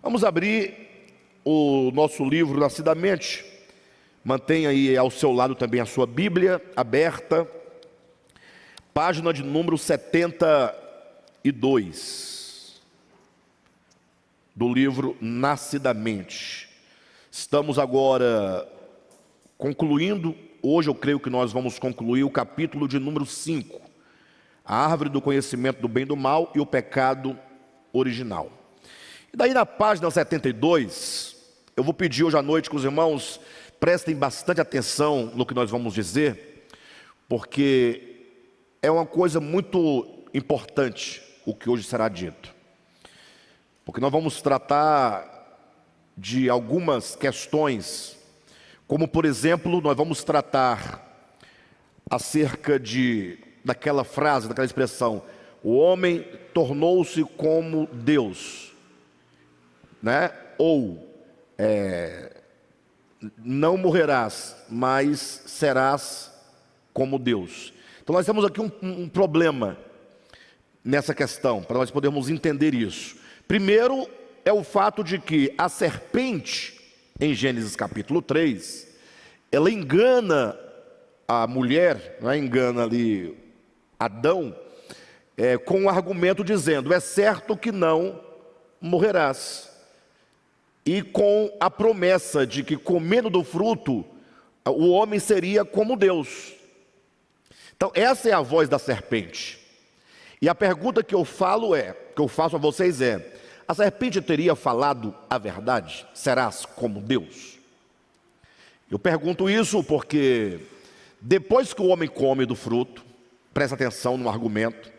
Vamos abrir o nosso livro Nascidamente. Mantenha aí ao seu lado também a sua Bíblia aberta. Página de número 72 do livro Nascidamente. Estamos agora concluindo, hoje eu creio que nós vamos concluir o capítulo de número 5, a árvore do conhecimento do bem e do mal e o pecado original. E daí na página 72, eu vou pedir hoje à noite que os irmãos prestem bastante atenção no que nós vamos dizer, porque é uma coisa muito importante o que hoje será dito. Porque nós vamos tratar de algumas questões, como por exemplo, nós vamos tratar acerca daquela frase, daquela expressão, o homem tornou-se como Deus, né? Ou, não morrerás, mas serás como Deus. Então nós temos aqui um problema nessa questão, para nós podermos entender isso. Primeiro é o fato de que a serpente, em Gênesis capítulo 3, ela engana a mulher, não é? Engana ali Adão, com um argumento dizendo, é certo que não morrerás. E com a promessa de que comendo do fruto, o homem seria como Deus. Então essa é a voz da serpente. E a pergunta que eu faço a vocês é, a serpente teria falado a verdade? Serás como Deus? Eu pergunto isso porque depois que o homem come do fruto, presta atenção no argumento,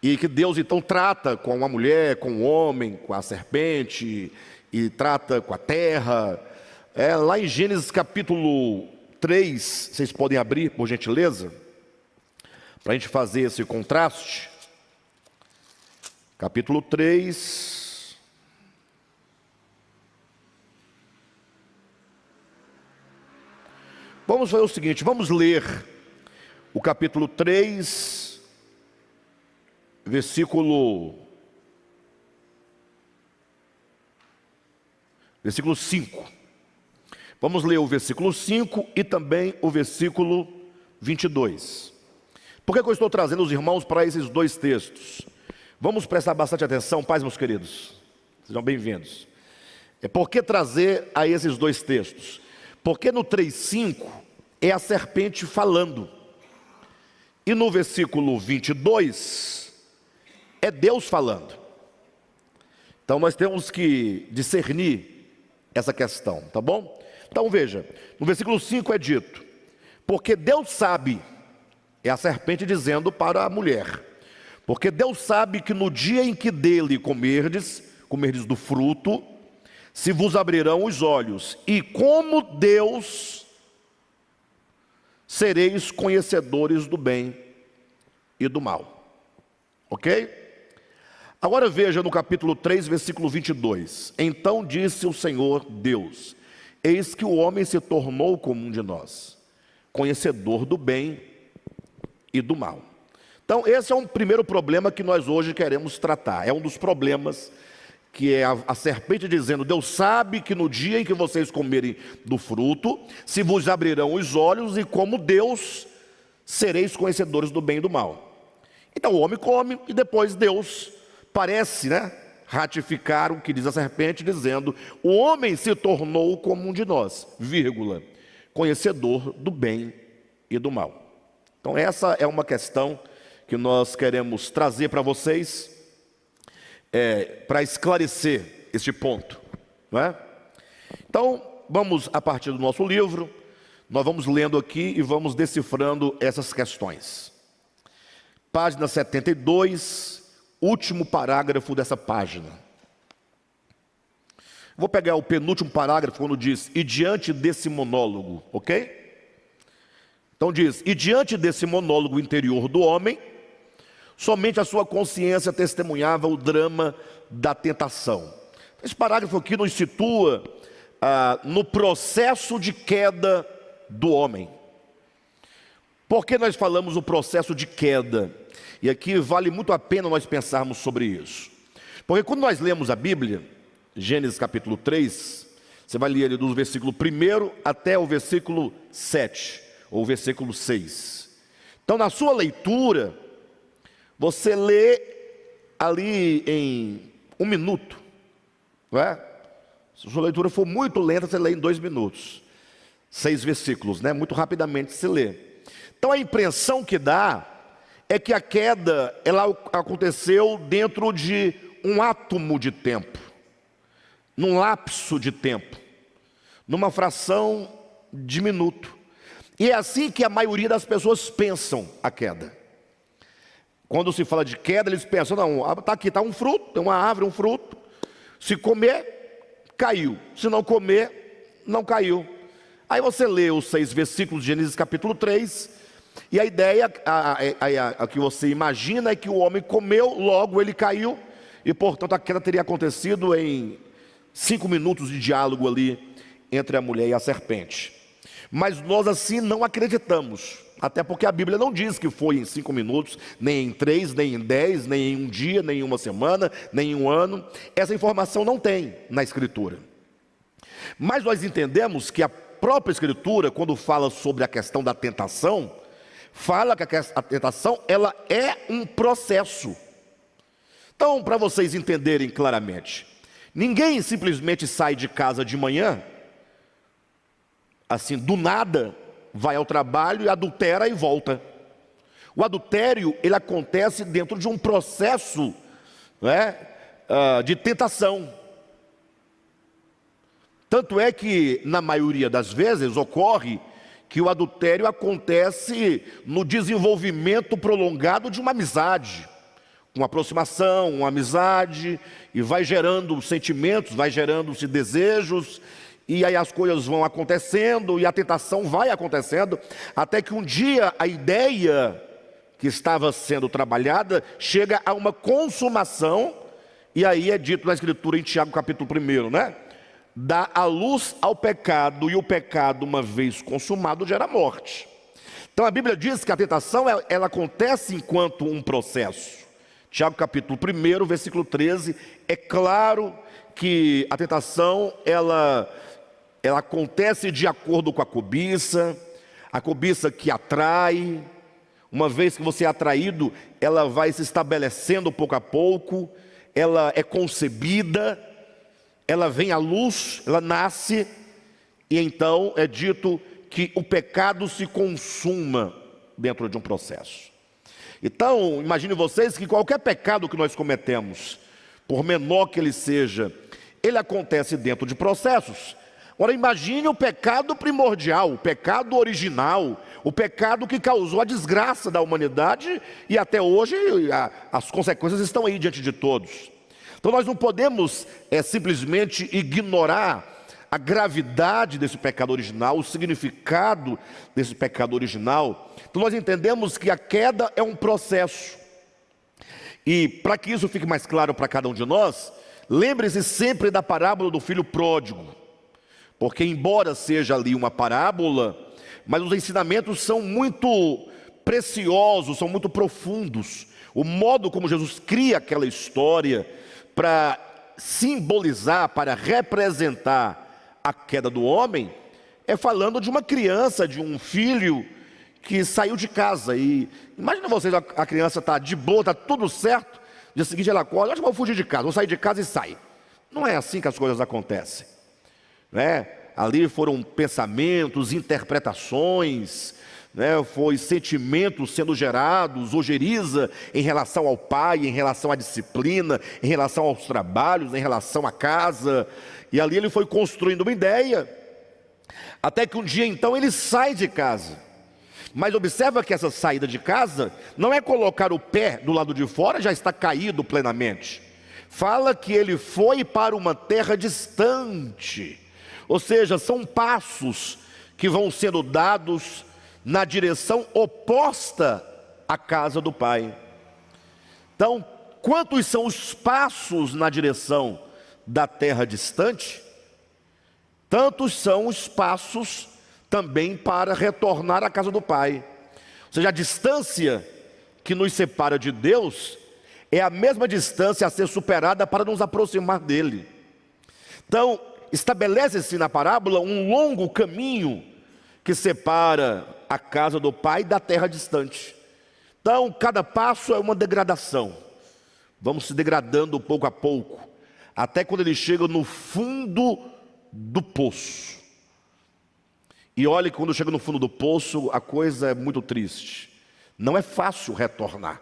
e que Deus então trata com a mulher, com o homem, com a serpente, e trata com a terra, lá em Gênesis capítulo 3, vocês podem abrir por gentileza, para a gente fazer esse contraste. Capítulo 3. Vamos fazer o seguinte, vamos ler o capítulo 3, versículo 5. Vamos ler o versículo 5 e também o versículo 22. Por que eu estou trazendo os irmãos para esses dois textos? Vamos prestar bastante atenção, pais meus queridos, sejam bem-vindos. Por que trazer a esses dois textos? Porque no 3:5 é a serpente falando, e no versículo 22 é Deus falando. Então nós temos que discernir essa questão, tá bom? Então veja, no versículo 5 é dito, porque Deus sabe, é a serpente dizendo para a mulher, porque Deus sabe que no dia em que dele comerdes do fruto, se vos abrirão os olhos, e como Deus, sereis conhecedores do bem e do mal. Ok? Agora veja no capítulo 3, versículo 22. Então disse o Senhor Deus, eis que o homem se tornou como um de nós, conhecedor do bem e do mal. Então esse é um primeiro problema que nós hoje queremos tratar. É um dos problemas que é a serpente dizendo, Deus sabe que no dia em que vocês comerem do fruto, se vos abrirão os olhos e como Deus, sereis conhecedores do bem e do mal. Então o homem come e depois Deus parece, ratificar o que diz a serpente, dizendo, o homem se tornou como um de nós, conhecedor do bem e do mal. Então essa é uma questão que nós queremos trazer para vocês, para esclarecer este ponto, não é? Então vamos, a partir do nosso livro, nós vamos lendo aqui e vamos decifrando essas questões. Página 72, último parágrafo dessa página. Vou pegar o penúltimo parágrafo quando diz, e diante desse monólogo, ok? Então diz, e diante desse monólogo interior do homem, somente a sua consciência testemunhava o drama da tentação. Esse parágrafo aqui nos situa no processo de queda do homem. Por que nós falamos o processo de queda? E aqui vale muito a pena nós pensarmos sobre isso. Porque quando nós lemos a Bíblia, Gênesis capítulo 3, você vai ler ali do versículo 1 até o versículo 7, ou versículo 6. Então, na sua leitura, você lê ali em 1 minuto, não é? Se a sua leitura for muito lenta, você lê em 2 minutos. 6 versículos, né? Muito rapidamente se lê. Então, a impressão que dá é que a queda, ela aconteceu dentro de um átomo de tempo, num lapso de tempo, numa fração de minuto. E é assim que a maioria das pessoas pensam a queda. Quando se fala de queda, eles pensam, não, está aqui, está um fruto, tem uma árvore, um fruto. Se comer, caiu. Se não comer, não caiu. Aí você lê os 6 versículos de Gênesis capítulo 3, e a ideia, a que você imagina é que o homem comeu, logo ele caiu, e portanto a queda teria acontecido em 5 minutos de diálogo ali entre a mulher e a serpente. Mas nós assim não acreditamos, até porque a Bíblia não diz que foi em 5 minutos, nem em 3, nem em 10, nem em um dia, nem em uma semana, nem em um ano. Essa informação não tem na Escritura. Mas nós entendemos que a própria Escritura, quando fala sobre a questão da tentação, fala que a tentação, ela é um processo. Então, para vocês entenderem claramente, ninguém simplesmente sai de casa de manhã, assim, do nada, vai ao trabalho e adultera e volta. O adultério, ele acontece dentro de um processo, né, de tentação. Tanto é que, na maioria das vezes, ocorre que o adultério acontece no desenvolvimento prolongado de uma amizade, uma aproximação, uma amizade, e vai gerando sentimentos, vai gerando-se desejos, e aí as coisas vão acontecendo, e a tentação vai acontecendo, até que um dia a ideia que estava sendo trabalhada chega a uma consumação, e aí é dito na Escritura em Tiago capítulo 1, né? Dá a luz ao pecado, e o pecado, uma vez consumado, gera morte. Então a Bíblia diz que a tentação, ela acontece enquanto um processo. Tiago capítulo 1, versículo 13, é claro que a tentação, ela acontece de acordo com a cobiça que atrai. Uma vez que você é atraído, ela vai se estabelecendo pouco a pouco, ela é concebida, ela vem à luz, ela nasce, e então é dito que o pecado se consuma dentro de um processo. Então, imagine vocês que qualquer pecado que nós cometemos, por menor que ele seja, ele acontece dentro de processos. Agora imagine o pecado primordial, o pecado original, o pecado que causou a desgraça da humanidade, e até hoje as consequências estão aí diante de todos. Então nós não podemos simplesmente ignorar a gravidade desse pecado original, o significado desse pecado original. Então nós entendemos que a queda é um processo. E para que isso fique mais claro para cada um de nós, lembre-se sempre da parábola do filho pródigo. Porque embora seja ali uma parábola, mas os ensinamentos são muito preciosos, são muito profundos. O modo como Jesus cria aquela história para simbolizar, para representar a queda do homem, é falando de uma criança, de um filho que saiu de casa. E imagina vocês, a criança está de boa, está tudo certo, no dia seguinte ela acorda, acho que vou fugir de casa, vou sair de casa e sai. Não é assim que as coisas acontecem, né? Ali foram pensamentos, interpretações, né? Foi sentimentos sendo gerados, ojeriza em relação ao pai, em relação à disciplina, em relação aos trabalhos, em relação à casa, e ali ele foi construindo uma ideia, até que um dia então ele sai de casa. Mas observa que essa saída de casa não é colocar o pé do lado de fora, já está caído plenamente. Fala que ele foi para uma terra distante, ou seja, são passos que vão sendo dados na direção oposta à casa do pai. Então, quantos são os passos na direção da terra distante? Tantos são os passos também para retornar à casa do pai. Ou seja, a distância que nos separa de Deus é a mesma distância a ser superada para nos aproximar dele. Então, estabelece-se na parábola um longo caminho que separa a casa do pai da terra distante. Então, cada passo é uma degradação. Vamos se degradando pouco a pouco, até quando ele chega no fundo do poço. E olha que quando chega no fundo do poço, a coisa é muito triste. Não é fácil retornar.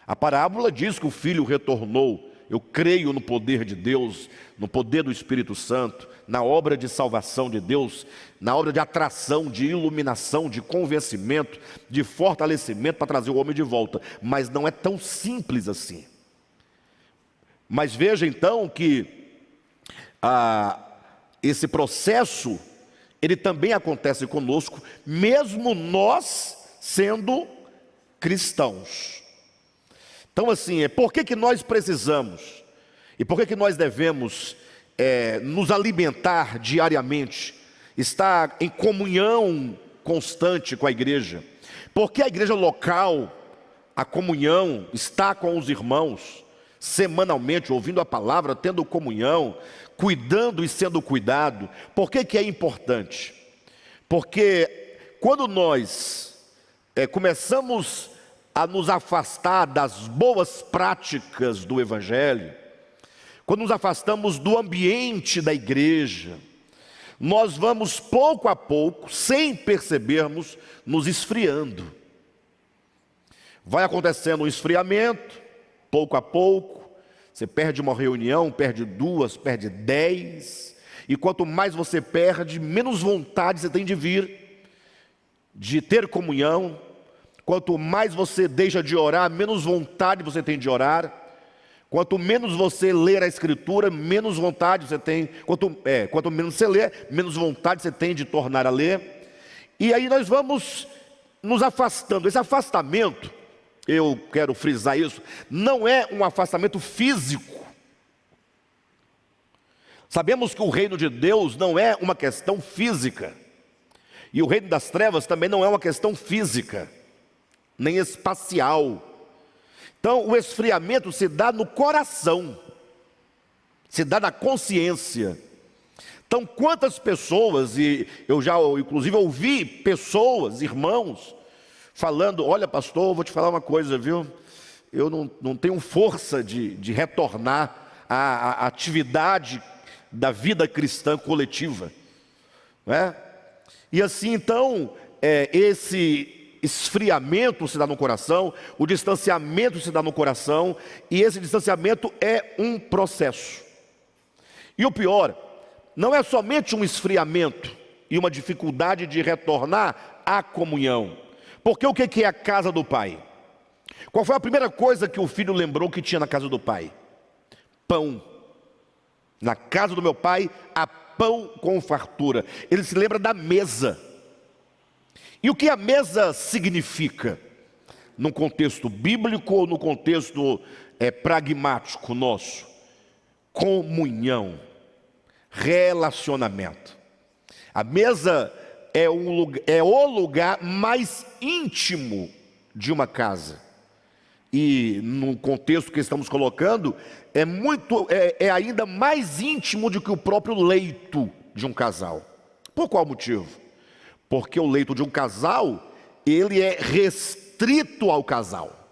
A parábola diz que o filho retornou. Eu creio no poder de Deus, no poder do Espírito Santo, na obra de salvação de Deus, na obra de atração, de iluminação, de convencimento, de fortalecimento para trazer o homem de volta. Mas não é tão simples assim. Mas veja então que esse processo, ele também acontece conosco, mesmo nós sendo cristãos. Então assim, por que nós precisamos, e por que nós devemos nos alimentar diariamente, estar em comunhão constante com a igreja? Porque a igreja local, a comunhão, está com os irmãos, semanalmente, ouvindo a palavra, tendo comunhão, cuidando e sendo cuidado. Por que é importante? Porque quando nós começamos a nos afastar das boas práticas do Evangelho, quando nos afastamos do ambiente da igreja, nós vamos pouco a pouco, sem percebermos, nos esfriando. Vai acontecendo um esfriamento, pouco a pouco, você perde uma reunião, perde 2, perde 10, e quanto mais você perde, menos vontade você tem de vir, de ter comunhão. Quanto mais você deixa de orar, menos vontade você tem de orar. Quanto menos você ler a Escritura, menos vontade você tem. Quanto menos você lê, menos vontade você tem de tornar a ler. E aí nós vamos nos afastando. Esse afastamento, eu quero frisar isso, não é um afastamento físico. Sabemos que o reino de Deus não é uma questão física. E o reino das trevas também não é uma questão física, nem espacial. Então o esfriamento se dá no coração, se dá na consciência. Então quantas pessoas, e eu já inclusive ouvi pessoas, irmãos, falando: olha pastor, vou te falar uma coisa, viu? Eu não tenho força de retornar à atividade da vida cristã coletiva, não é? E assim então, esse esfriamento se dá no coração, o distanciamento se dá no coração, e esse distanciamento é um processo. E o pior, não é somente um esfriamento e uma dificuldade de retornar à comunhão. Porque o que é a casa do pai? Qual foi a primeira coisa que o filho lembrou que tinha na casa do pai? Pão. Na casa do meu pai há pão com fartura. Ele se lembra da mesa. E o que a mesa significa? No contexto bíblico ou no contexto pragmático nosso? Comunhão, relacionamento. A mesa é o lugar mais íntimo de uma casa. E no contexto que estamos colocando, é ainda mais íntimo do que o próprio leito de um casal. Por qual motivo? Porque o leito de um casal, ele é restrito ao casal.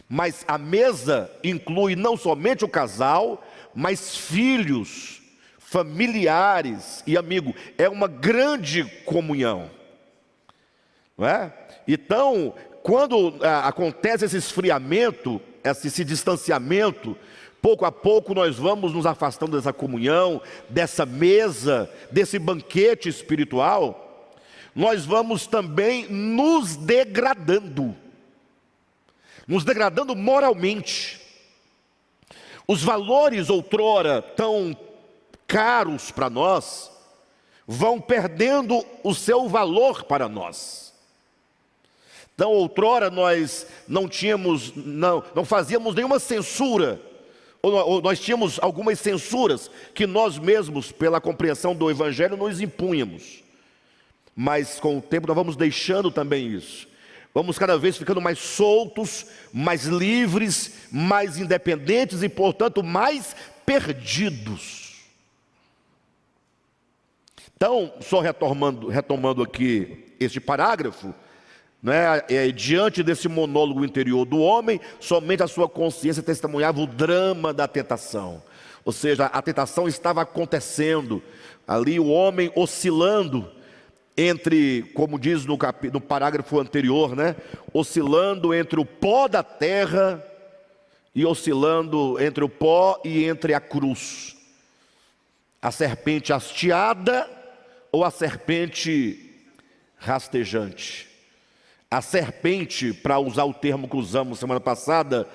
Mas a mesa inclui não somente o casal, mas filhos, familiares e amigos. É uma grande comunhão, não é? Então, quando acontece esse esfriamento, esse distanciamento, pouco a pouco nós vamos nos afastando dessa comunhão, dessa mesa, desse banquete espiritual. Nós vamos também nos degradando moralmente. Os valores outrora tão caros para nós, vão perdendo o seu valor para nós. Então outrora nós não fazíamos nenhuma censura, ou nós tínhamos algumas censuras que nós mesmos, pela compreensão do Evangelho, nos impunhamos. Mas com o tempo nós vamos deixando também isso. Vamos cada vez ficando mais soltos, mais livres, mais independentes e, portanto, mais perdidos. Então, só retomando aqui este parágrafo, né, diante desse monólogo interior do homem, somente a sua consciência testemunhava o drama da tentação. Ou seja, a tentação estava acontecendo, ali o homem oscilando entre, como diz no parágrafo anterior, né, oscilando entre o pó da terra e oscilando entre o pó e entre a cruz. A serpente hasteada ou a serpente rastejante? A serpente, para usar o termo que usamos semana passada,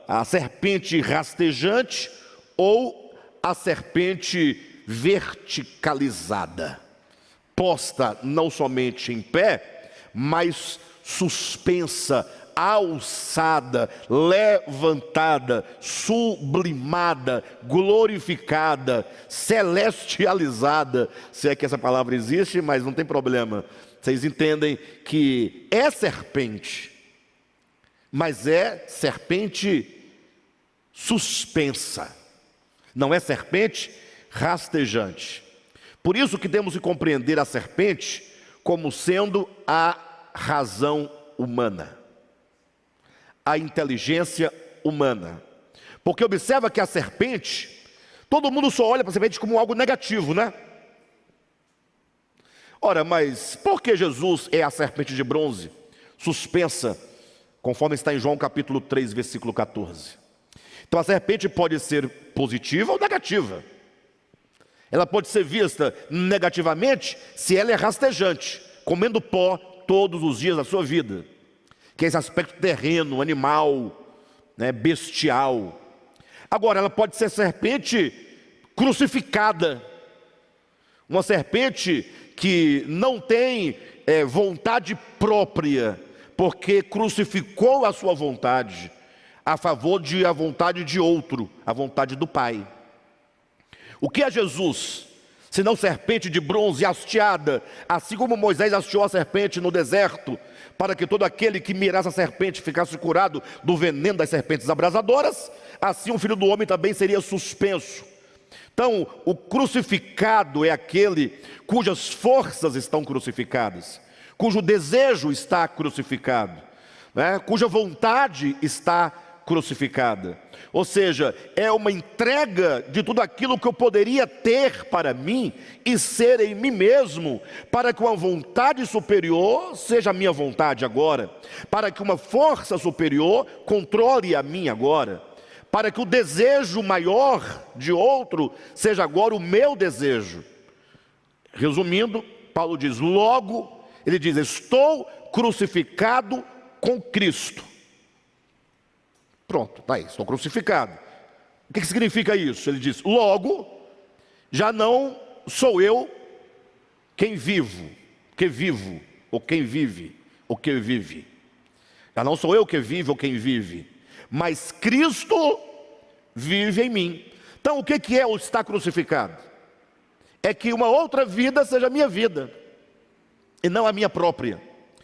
a serpente rastejante ou a serpente verticalizada, posta não somente em pé, mas suspensa, alçada, levantada, sublimada, glorificada, celestializada, se é que essa palavra existe, mas não tem problema. Vocês entendem que é serpente, mas é serpente suspensa, não é serpente rastejante. Por isso que temos que compreender a serpente como sendo a razão humana, a inteligência humana. Porque observa que a serpente, todo mundo só olha para a serpente como algo negativo, né? Ora, mas por que Jesus é a serpente de bronze, suspensa, conforme está em João capítulo 3, versículo 14? Então a serpente pode ser positiva ou negativa. Ela pode ser vista negativamente se ela é rastejante, comendo pó todos os dias da sua vida, que é esse aspecto terreno, animal, né, bestial. Agora, ela pode ser serpente crucificada, uma serpente que não tem vontade própria, porque crucificou a sua vontade a favor de a vontade de outro, a vontade do Pai. O que é Jesus, senão serpente de bronze hasteada, assim como Moisés hasteou a serpente no deserto, para que todo aquele que mirasse a serpente ficasse curado do veneno das serpentes abrasadoras, assim o Filho do Homem também seria suspenso. Então, o crucificado é aquele cujas forças estão crucificadas, cujo desejo está crucificado, né? Cuja vontade está crucificada. Ou seja, é uma entrega de tudo aquilo que eu poderia ter para mim e ser em mim mesmo, para que uma vontade superior seja a minha vontade agora, para que uma força superior controle a mim agora, para que o desejo maior de outro seja agora o meu desejo. Resumindo, Paulo diz, logo, ele diz, estou crucificado com Cristo. Pronto, está aí, estou crucificado. O que significa isso? Ele diz, logo, já não sou eu quem vivo, ou quem vive, ou que vive. Já não sou eu que vivo ou quem vive, mas Cristo vive em mim. Então o que é o estar crucificado? É que uma outra vida seja a minha vida, e não a minha própria.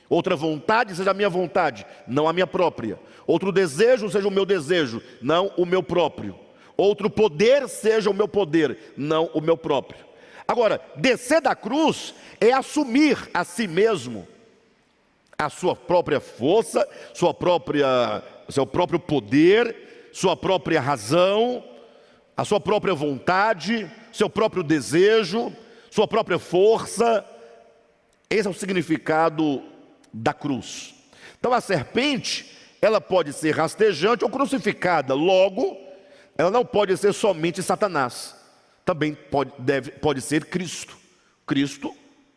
Outra vontade seja a minha vontade, não a minha própria. Outro desejo seja o meu desejo, não o meu próprio. Outro poder seja o meu poder, não o meu próprio. Agora, descer da cruz é assumir a si mesmo, a sua própria força, seu próprio poder, sua própria razão, a sua própria vontade, seu próprio desejo, sua própria força. Esse é o significado da cruz. Então a serpente, ela pode ser rastejante ou crucificada, logo, ela não pode ser somente Satanás, também pode ser Cristo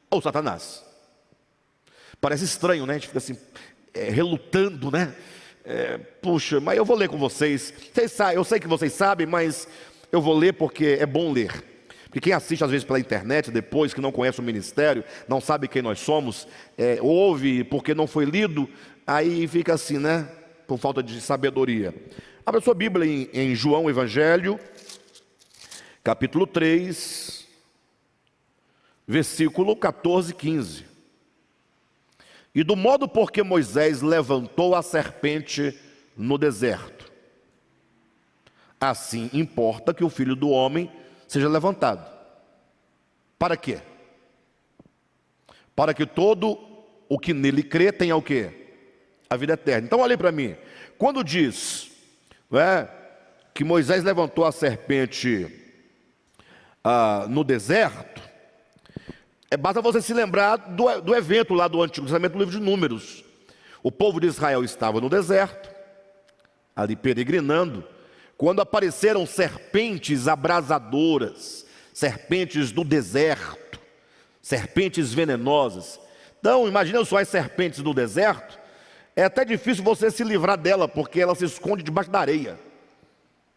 ou Satanás. Parece estranho, né? A gente fica assim, relutando, né? Puxa, mas eu vou ler com vocês. Eu sei que vocês sabem, mas eu vou ler porque é bom ler. Porque quem assiste às vezes pela internet, depois que não conhece o ministério, não sabe quem nós somos, ouve porque não foi lido, aí fica assim, né? Por falta de sabedoria. Abra sua Bíblia em João Evangelho, capítulo 3, versículo 14 e 15. E do modo por que Moisés levantou a serpente no deserto, assim importa que o Filho do Homem seja levantado, Para quê? Para que todo o que nele crê tenha o quê? A vida eterna. Então olhem para mim. Quando diz, que Moisés levantou a serpente no deserto, basta você se lembrar do evento lá do Antigo Testamento, do livro de Números. O povo de Israel estava no deserto, ali peregrinando, quando apareceram serpentes abrasadoras, serpentes do deserto, serpentes venenosas. Então, imagina só as serpentes do deserto, é até difícil você se livrar dela, porque ela se esconde debaixo da areia.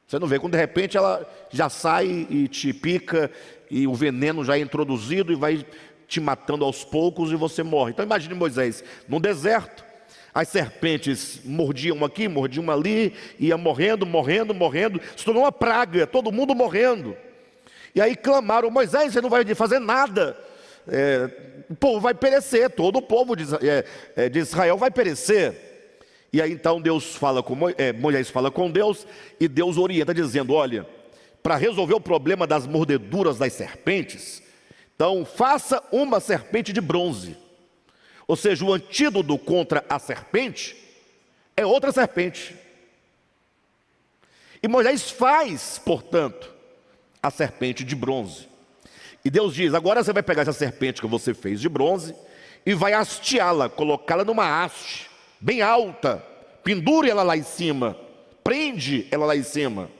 Você não vê, quando de repente ela já sai e te pica, e o veneno já é introduzido e vai te matando aos poucos e você morre. Então imagine Moisés no deserto, as serpentes mordiam aqui, mordiam ali, ia morrendo, se tornou uma praga, todo mundo morrendo. E aí clamaram: Moisés, você não vai fazer nada, o povo vai perecer, todo o povo de Israel vai perecer. E aí então Moisés fala com Deus, e Deus orienta dizendo: olha, para resolver o problema das mordeduras das serpentes, então faça uma serpente de bronze. Ou seja, o antídoto contra a serpente é outra serpente. E Moisés faz, portanto, a serpente de bronze. E Deus diz: agora você vai pegar essa serpente que você fez de bronze e vai hasteá-la, colocá-la numa haste bem alta, pendure ela lá em cima, prende ela lá em cima,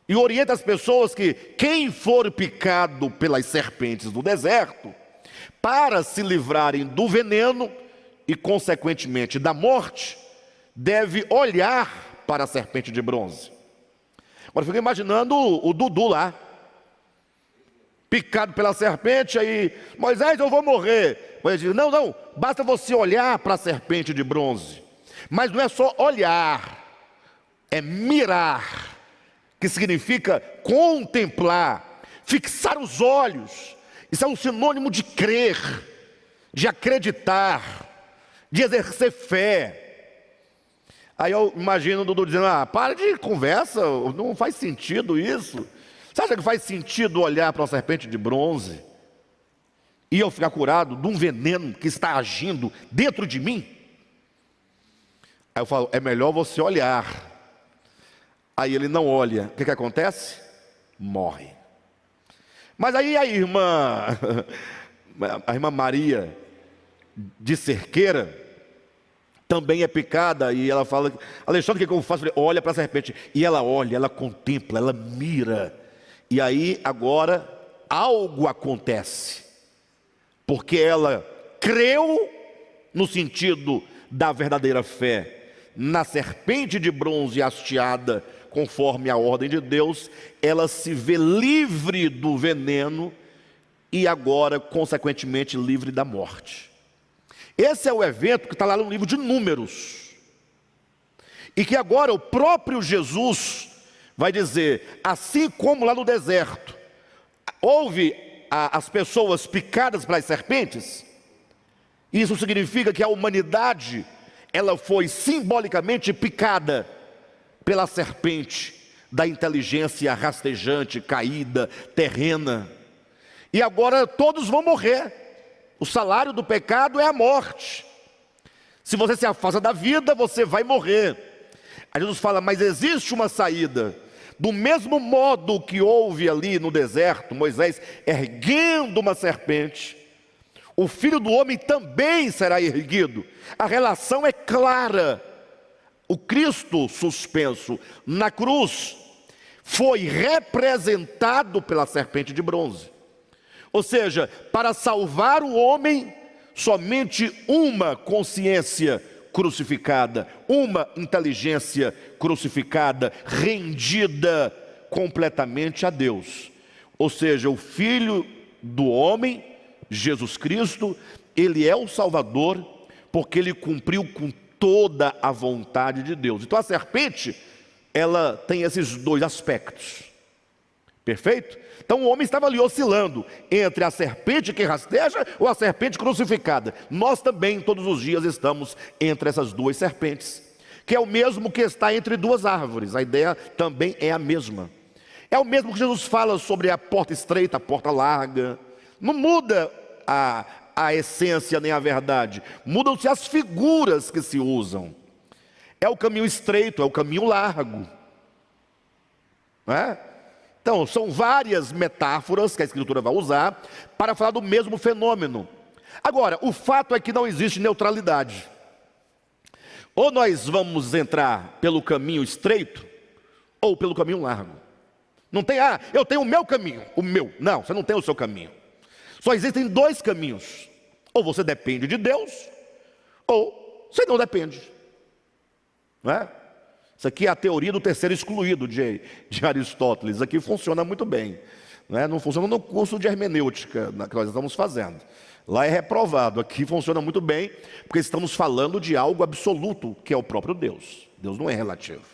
e orienta as pessoas que quem for picado pelas serpentes do deserto, para se livrarem do veneno e consequentemente da morte, deve olhar para a serpente de bronze. Agora fica imaginando o Dudu lá, picado pela serpente, aí: Moisés, eu vou morrer. Moisés diz: não, basta você olhar para a serpente de bronze. Mas não é só olhar, é mirar, que significa contemplar, fixar os olhos. Isso é um sinônimo de crer, de acreditar, de exercer fé. Aí eu imagino o Dudu dizendo: para de conversa, não faz sentido isso. Você acha que faz sentido olhar para uma serpente de bronze e eu ficar curado de um veneno que está agindo dentro de mim? Aí eu falo: é melhor você olhar. Aí ele não olha, o que acontece? Morre. Mas aí a irmã Maria de Cerqueira também é picada, e ela fala: Alexandre, o que eu faço? Eu falei: olha para a serpente. E ela olha, ela contempla, ela mira. E aí agora algo acontece, porque ela creu no sentido da verdadeira fé, na serpente de bronze hasteada, conforme a ordem de Deus. Ela se vê livre do veneno e agora, consequentemente, livre da morte. Esse é o evento que está lá no livro de Números, e que agora o próprio Jesus vai dizer: assim como lá no deserto houve as pessoas picadas pelas serpentes, isso significa que a humanidade, ela foi simbolicamente picada pela serpente da inteligência rastejante, caída, terrena. E agora todos vão morrer. O salário do pecado é a morte. Se você se afasta da vida, você vai morrer. Aí Jesus fala: mas existe uma saída. Do mesmo modo que houve ali no deserto, Moisés erguendo uma serpente, o Filho do Homem também será erguido. A relação é clara. O Cristo suspenso na cruz foi representado pela serpente de bronze. Ou seja, para salvar o homem, somente uma consciência crucificada, uma inteligência crucificada, rendida completamente a Deus. Ou seja, o Filho do homem, Jesus Cristo, ele é o Salvador, porque ele cumpriu com toda a vontade de Deus. Então a serpente, ela tem esses dois aspectos. Perfeito? Então o homem estava ali oscilando entre a serpente que rasteja ou a serpente crucificada. Nós também todos os dias estamos entre essas duas serpentes, que é o mesmo que está entre duas árvores. A ideia também é a mesma. É o mesmo que Jesus fala sobre a porta estreita, a porta larga, Não muda a essência nem a verdade, mudam-se as figuras que se usam. É o caminho estreito, é o caminho largo, não é? Então, são várias metáforas que a Escritura vai usar para falar do mesmo fenômeno. Agora, o fato é que não existe neutralidade. Ou nós vamos entrar pelo caminho estreito, ou pelo caminho largo. Não tem, eu tenho o meu caminho, o meu. Não, você não tem o seu caminho. Só existem dois caminhos. Ou você depende de Deus, ou você não depende. Não é? Isso aqui é a teoria do terceiro excluído de Aristóteles. Aqui funciona muito bem. Não funciona no curso de hermenêutica que nós estamos fazendo. Lá é reprovado. Aqui funciona muito bem, porque estamos falando de algo absoluto, que é o próprio Deus. Deus não é relativo.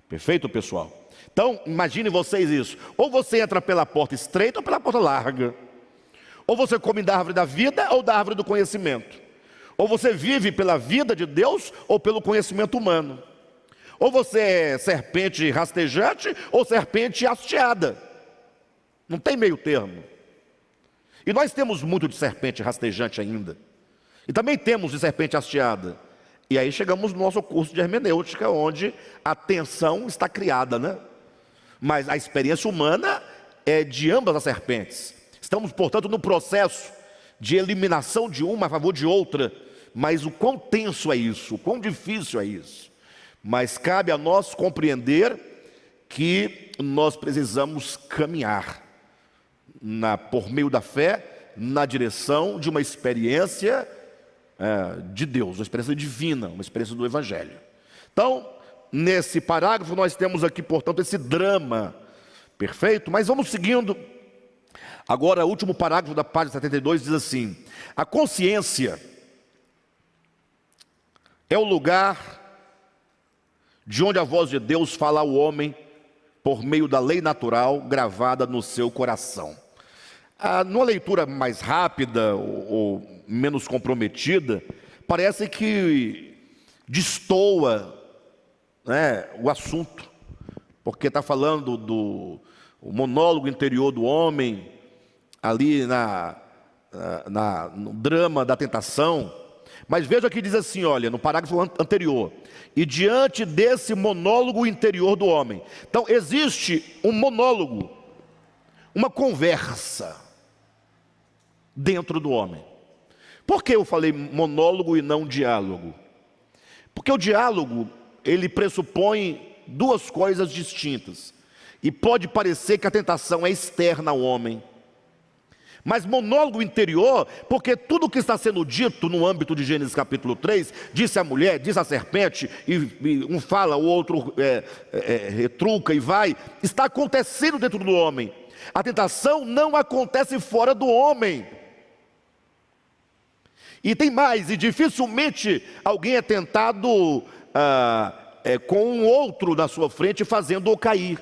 Perfeito, pessoal? Então, imagine vocês isso. Ou você entra pela porta estreita ou pela porta larga. Ou você come da árvore da vida ou da árvore do conhecimento. Ou você vive pela vida de Deus ou pelo conhecimento humano. Ou você é serpente rastejante ou serpente hasteada. Não tem meio termo. E nós temos muito de serpente rastejante ainda. E também temos de serpente hasteada. E aí chegamos no nosso curso de hermenêutica, onde a tensão está criada, né? Mas a experiência humana é de ambas as serpentes. Estamos, portanto, no processo de eliminação de uma a favor de outra. Mas o quão tenso é isso, o quão difícil é isso. Mas cabe a nós compreender que nós precisamos caminhar por meio da fé, na direção de uma experiência de Deus, uma experiência divina, uma experiência do Evangelho. Então, nesse parágrafo nós temos aqui, portanto, esse drama, perfeito? Mas vamos seguindo. Agora, o último parágrafo da página 72 diz assim: a consciência é o lugar de onde a voz de Deus fala ao homem por meio da lei natural gravada no seu coração. Numa leitura mais rápida ou menos comprometida, parece que destoa, né, o assunto, porque está falando do monólogo interior do homem, ali no drama da tentação. Mas veja que diz assim, olha, no parágrafo anterior: e diante desse monólogo interior do homem. Então existe um monólogo, uma conversa dentro do homem. Por que eu falei monólogo e não diálogo? Porque o diálogo, ele pressupõe duas coisas distintas. E pode parecer que a tentação é externa ao homem. Mas monólogo interior, porque tudo que está sendo dito no âmbito de Gênesis capítulo 3, disse a mulher, disse a serpente, e um fala, o outro retruca e vai, está acontecendo dentro do homem. A tentação não acontece fora do homem. E tem mais, e dificilmente alguém é tentado com um outro na sua frente fazendo-o cair.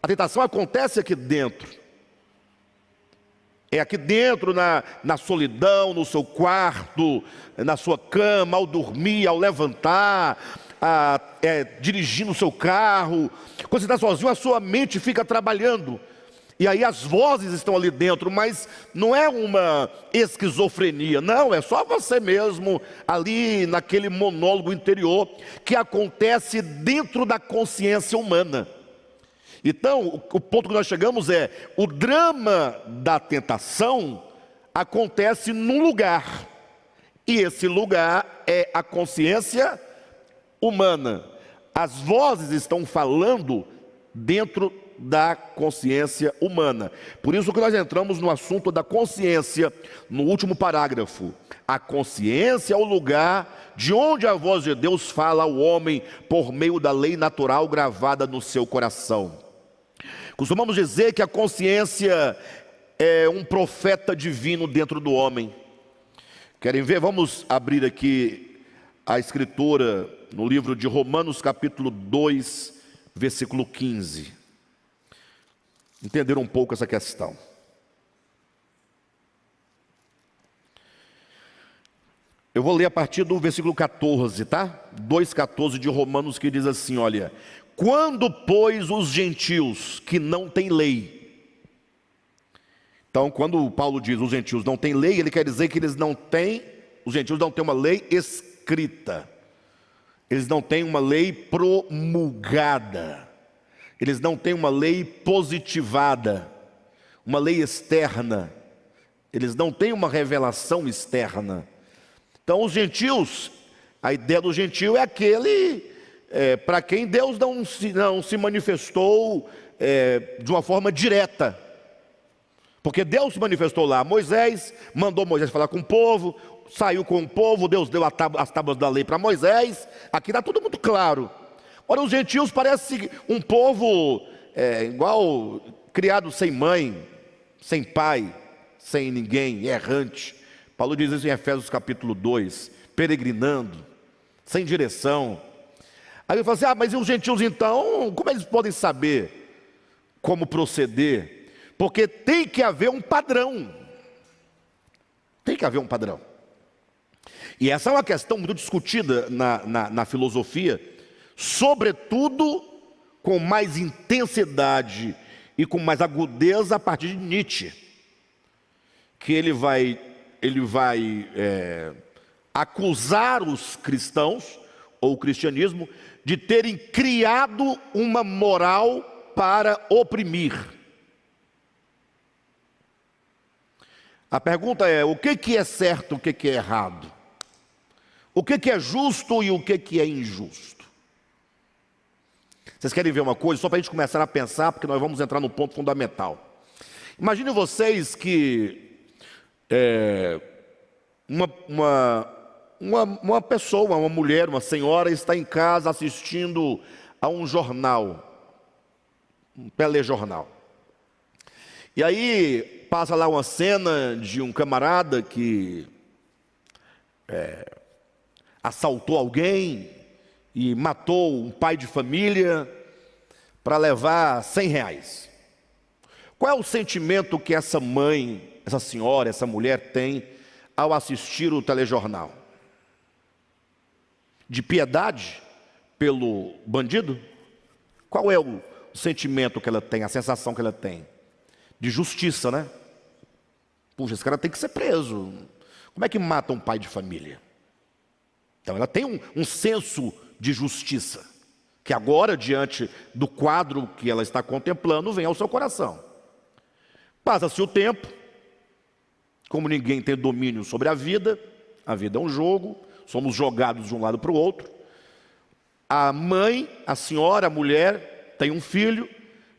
A tentação acontece aqui dentro. É aqui dentro, na solidão, no seu quarto, na sua cama, ao dormir, ao levantar, dirigindo o seu carro. Quando você está sozinho, a sua mente fica trabalhando. E aí as vozes estão ali dentro, mas não é uma esquizofrenia, não, é só você mesmo, ali naquele monólogo interior, que acontece dentro da consciência humana. Então, o ponto que nós chegamos é: o drama da tentação acontece num lugar, e esse lugar é a consciência humana. As vozes estão falando dentro da consciência humana. Por isso que nós entramos no assunto da consciência, no último parágrafo. A consciência é o lugar de onde a voz de Deus fala ao homem por meio da lei natural gravada no seu coração. Costumamos dizer que a consciência é um profeta divino dentro do homem. Querem ver? Vamos abrir aqui a escritura no livro de Romanos capítulo 2, versículo 15. Entender um pouco essa questão. Eu vou ler a partir do versículo 14, tá? 2,14 de Romanos, que diz assim, olha: quando, pois, os gentios que não têm lei. Então, quando Paulo diz os gentios não têm lei, ele quer dizer que os gentios não têm uma lei escrita. Eles não têm uma lei promulgada. Eles não têm uma lei positivada, uma lei externa. Eles não têm uma revelação externa. Então, os gentios, a ideia do gentio é aquele para quem Deus não se manifestou de uma forma direta. Porque Deus se manifestou lá. Moisés mandou Moisés falar com o povo, saiu com o povo, Deus deu as tábuas da lei para Moisés. Aqui está tudo muito claro. Ora, os gentios parecem um povo igual criado sem mãe, sem pai, sem ninguém, errante. Paulo diz isso em Efésios capítulo 2, peregrinando, sem direção. Aí ele fala assim, mas e os gentios então, como eles podem saber como proceder? Porque tem que haver um padrão. Tem que haver um padrão. E essa é uma questão muito discutida na filosofia, sobretudo com mais intensidade e com mais agudeza a partir de Nietzsche, que ele vai acusar os cristãos, ou o cristianismo, de terem criado uma moral para oprimir. A pergunta é, o que é certo, o que é errado? O que é justo e o que é injusto? Vocês querem ver uma coisa? Só para a gente começar a pensar, porque nós vamos entrar no ponto fundamental. Imagine vocês que uma pessoa, uma mulher, uma senhora está em casa assistindo a um jornal, um telejornal. E aí passa lá uma cena de um camarada que assaltou alguém e matou um pai de família para levar R$100. Qual é o sentimento que essa mãe, essa senhora, essa mulher tem ao assistir o telejornal? De piedade pelo bandido? Qual é o sentimento que ela tem, a sensação que ela tem? De justiça, né? Puxa, esse cara tem que ser preso. Como é que mata um pai de família? Então ela tem um senso de justiça, que agora, diante do quadro que ela está contemplando, vem ao seu coração. Passa-se o tempo, como ninguém tem domínio sobre a vida é um jogo, somos jogados de um lado para o outro. A mãe, a senhora, a mulher, tem um filho,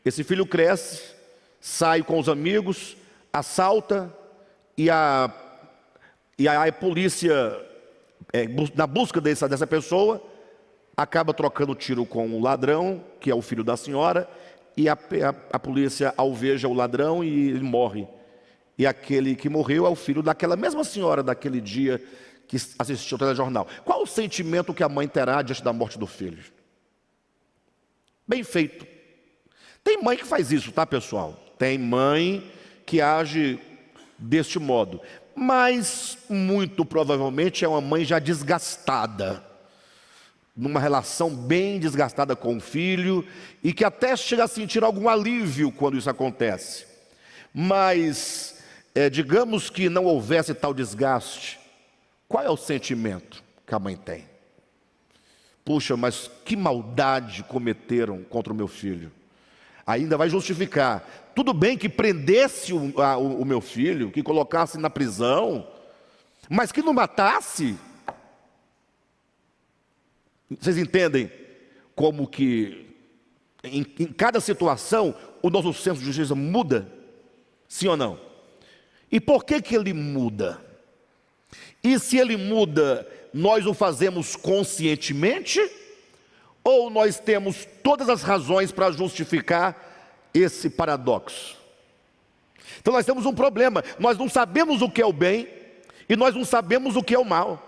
esse filho cresce, sai com os amigos, assalta, e a polícia, na busca dessa pessoa, acaba trocando tiro com o ladrão, que é o filho da senhora, e a polícia alveja o ladrão e ele morre. E aquele que morreu é o filho daquela mesma senhora daquele dia que assistiu ao telejornal. Qual o sentimento que a mãe terá diante da morte do filho? Bem feito. Tem mãe que faz isso, tá, pessoal? Tem mãe que age deste modo, mas muito provavelmente é uma mãe já desgastada, numa relação bem desgastada com o filho, e que até chega a sentir algum alívio quando isso acontece. Mas, digamos que não houvesse tal desgaste, qual é o sentimento que a mãe tem? Puxa, mas que maldade cometeram contra o meu filho. Ainda vai justificar. Tudo bem que prendesse o meu filho, que colocasse na prisão, mas que não matasse. Vocês entendem como que em cada situação o nosso senso de justiça muda? Sim ou não? E por que ele muda? E se ele muda, nós o fazemos conscientemente? Ou nós temos todas as razões para justificar esse paradoxo? Então nós temos um problema. Nós não sabemos o que é o bem e nós não sabemos o que é o mal.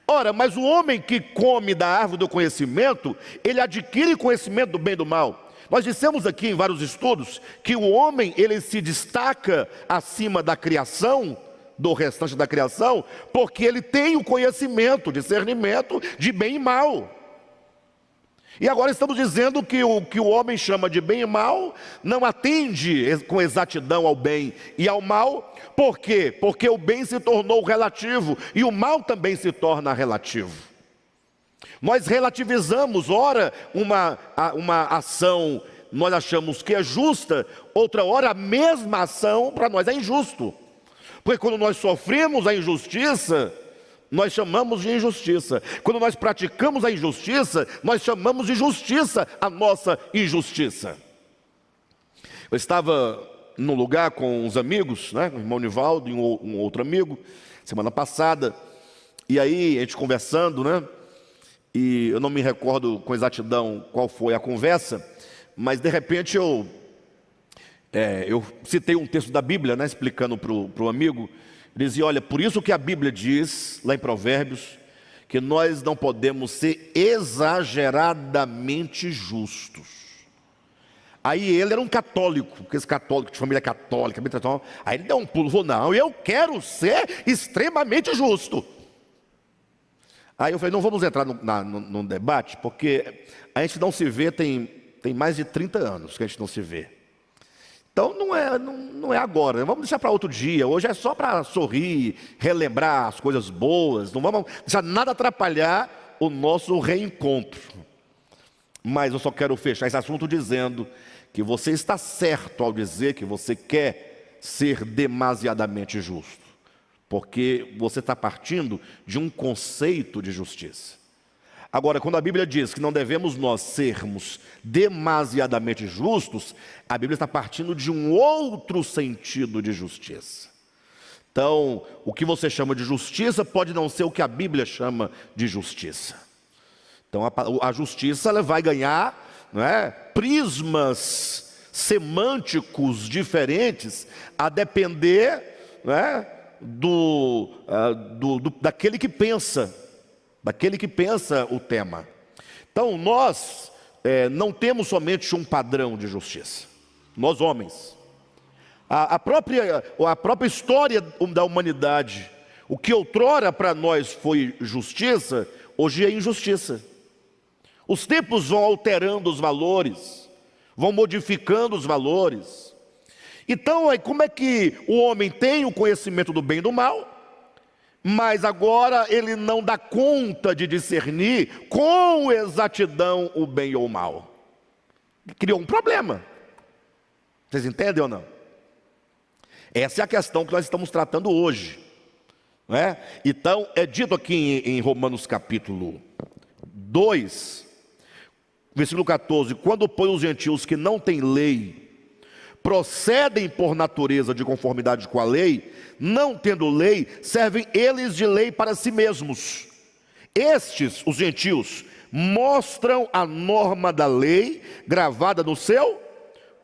Ora, mas o homem que come da árvore do conhecimento, ele adquire conhecimento do bem e do mal. Nós dissemos aqui em vários estudos que o homem, ele se destaca acima da criação, do restante da criação, porque ele tem o conhecimento, discernimento de bem e mal. E agora estamos dizendo que o que o homem chama de bem e mal não atende com exatidão ao bem e ao mal. Por quê? Porque o bem se tornou relativo e o mal também se torna relativo. Nós relativizamos, ora, uma ação nós achamos que é justa, outra hora a mesma ação para nós é injusto. Porque quando nós sofremos a injustiça, nós chamamos de injustiça. Quando nós praticamos a injustiça, nós chamamos de justiça a nossa injustiça. Eu estava num lugar com uns amigos, né, o irmão Nivaldo e um outro amigo, semana passada, e aí a gente conversando, né, e eu não me recordo com exatidão qual foi a conversa, mas de repente eu citei um texto da Bíblia, né, explicando para o amigo. Ele dizia: olha, por isso que a Bíblia diz, lá em Provérbios, que nós não podemos ser exageradamente justos. Aí ele era um católico, porque esse católico de família católica, aí ele deu um pulo, falou: não, eu quero ser extremamente justo. Aí eu falei: não vamos entrar num debate, porque a gente não se vê, tem mais de 30 anos que a gente não se vê. Então não é agora, vamos deixar para outro dia. Hoje é só para sorrir, relembrar as coisas boas, não vamos deixar nada atrapalhar o nosso reencontro. Mas eu só quero fechar esse assunto dizendo que você está certo ao dizer que você quer ser demasiadamente justo, porque você está partindo de um conceito de justiça. Agora, quando a Bíblia diz que não devemos nós sermos demasiadamente justos, a Bíblia está partindo de um outro sentido de justiça. Então, o que você chama de justiça pode não ser o que a Bíblia chama de justiça. Então, a justiça ela vai ganhar, não é, prismas semânticos diferentes, a depender, não é, daquele que pensa o tema. Então nós não temos somente um padrão de justiça, nós homens. A própria história da humanidade, o que outrora para nós foi justiça, hoje é injustiça. Os tempos vão alterando os valores, vão modificando os valores. Então, como é que o homem tem o conhecimento do bem e do mal, mas agora ele não dá conta de discernir com exatidão o bem ou o mal? Criou um problema. Vocês entendem ou não? Essa é a questão que nós estamos tratando hoje, não é? Então, é dito aqui em Romanos capítulo 2, versículo 14: quando, pois, os gentios que não têm lei procedem por natureza de conformidade com a lei, não tendo lei, servem eles de lei para si mesmos. Estes, os gentios, mostram a norma da lei gravada no seu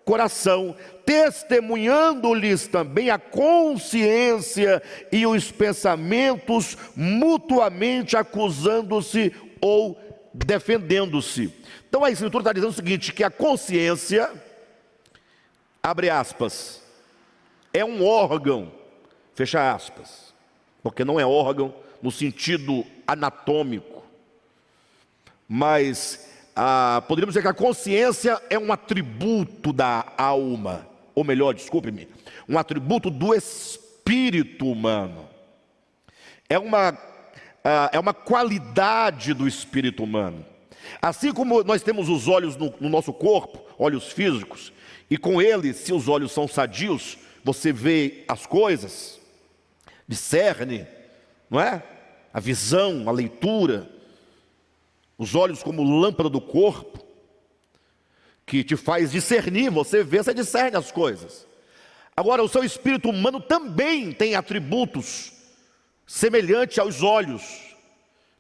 coração, testemunhando-lhes também a consciência e os pensamentos, mutuamente acusando-se ou defendendo-se. Então a Escritura está dizendo o seguinte, que a consciência, abre aspas, é um órgão, fecha aspas, porque não é órgão no sentido anatômico, mas poderíamos dizer que a consciência é um atributo da alma, ou melhor, desculpe-me, um atributo do espírito humano. É uma qualidade do espírito humano. Assim como nós temos os olhos no nosso corpo, olhos físicos, e com eles, se os olhos são sadios, você vê as coisas, discerne, não é? A visão, a leitura. Os olhos como lâmpada do corpo, que te faz discernir, você vê, você discerne as coisas. Agora, o seu espírito humano também tem atributos semelhantes aos olhos,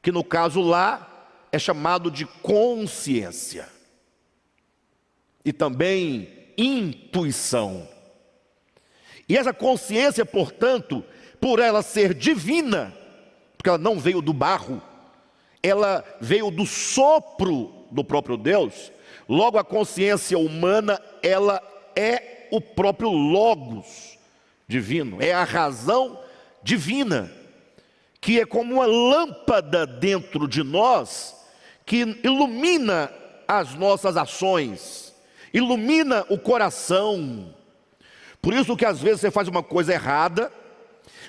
que no caso lá é chamado de consciência. E também intuição. E essa consciência, portanto, por ela ser divina, porque ela não veio do barro, ela veio do sopro do próprio Deus. Logo, a consciência humana, ela é o próprio Logos divino, é a razão divina, que é como uma lâmpada dentro de nós, que ilumina as nossas ações, ilumina o coração. Por isso que às vezes você faz uma coisa errada,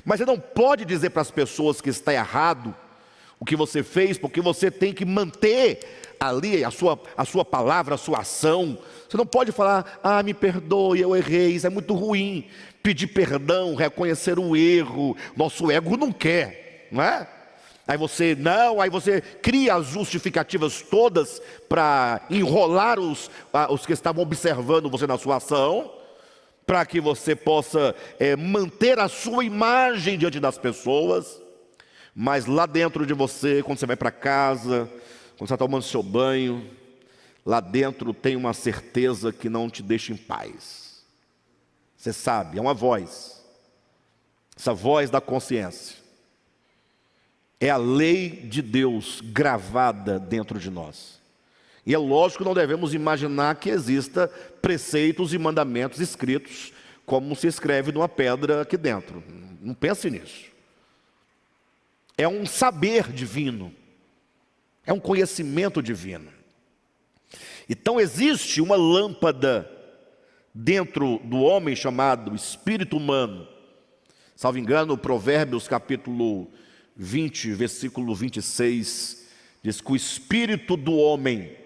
mas você não pode dizer para as pessoas que está errado o que você fez, porque você tem que manter ali a sua palavra, a sua ação. Você não pode falar, me perdoe, eu errei, isso é muito ruim. Pedir perdão, reconhecer o erro, nosso ego não quer, não é? Aí você cria as justificativas todas para enrolar os que estavam observando você na sua ação, para que você possa manter a sua imagem diante das pessoas. Mas lá dentro de você, quando você vai para casa, quando você está tomando seu banho, lá dentro tem uma certeza que não te deixa em paz. Você sabe, é uma voz. Essa voz da consciência é a lei de Deus gravada dentro de nós. E é lógico que não devemos imaginar que exista preceitos e mandamentos escritos como se escreve numa pedra aqui dentro. Não pense nisso. É um saber divino, é um conhecimento divino. Então existe uma lâmpada dentro do homem chamado espírito humano. Salvo engano, Provérbios capítulo 20, versículo 26, diz que o espírito do homem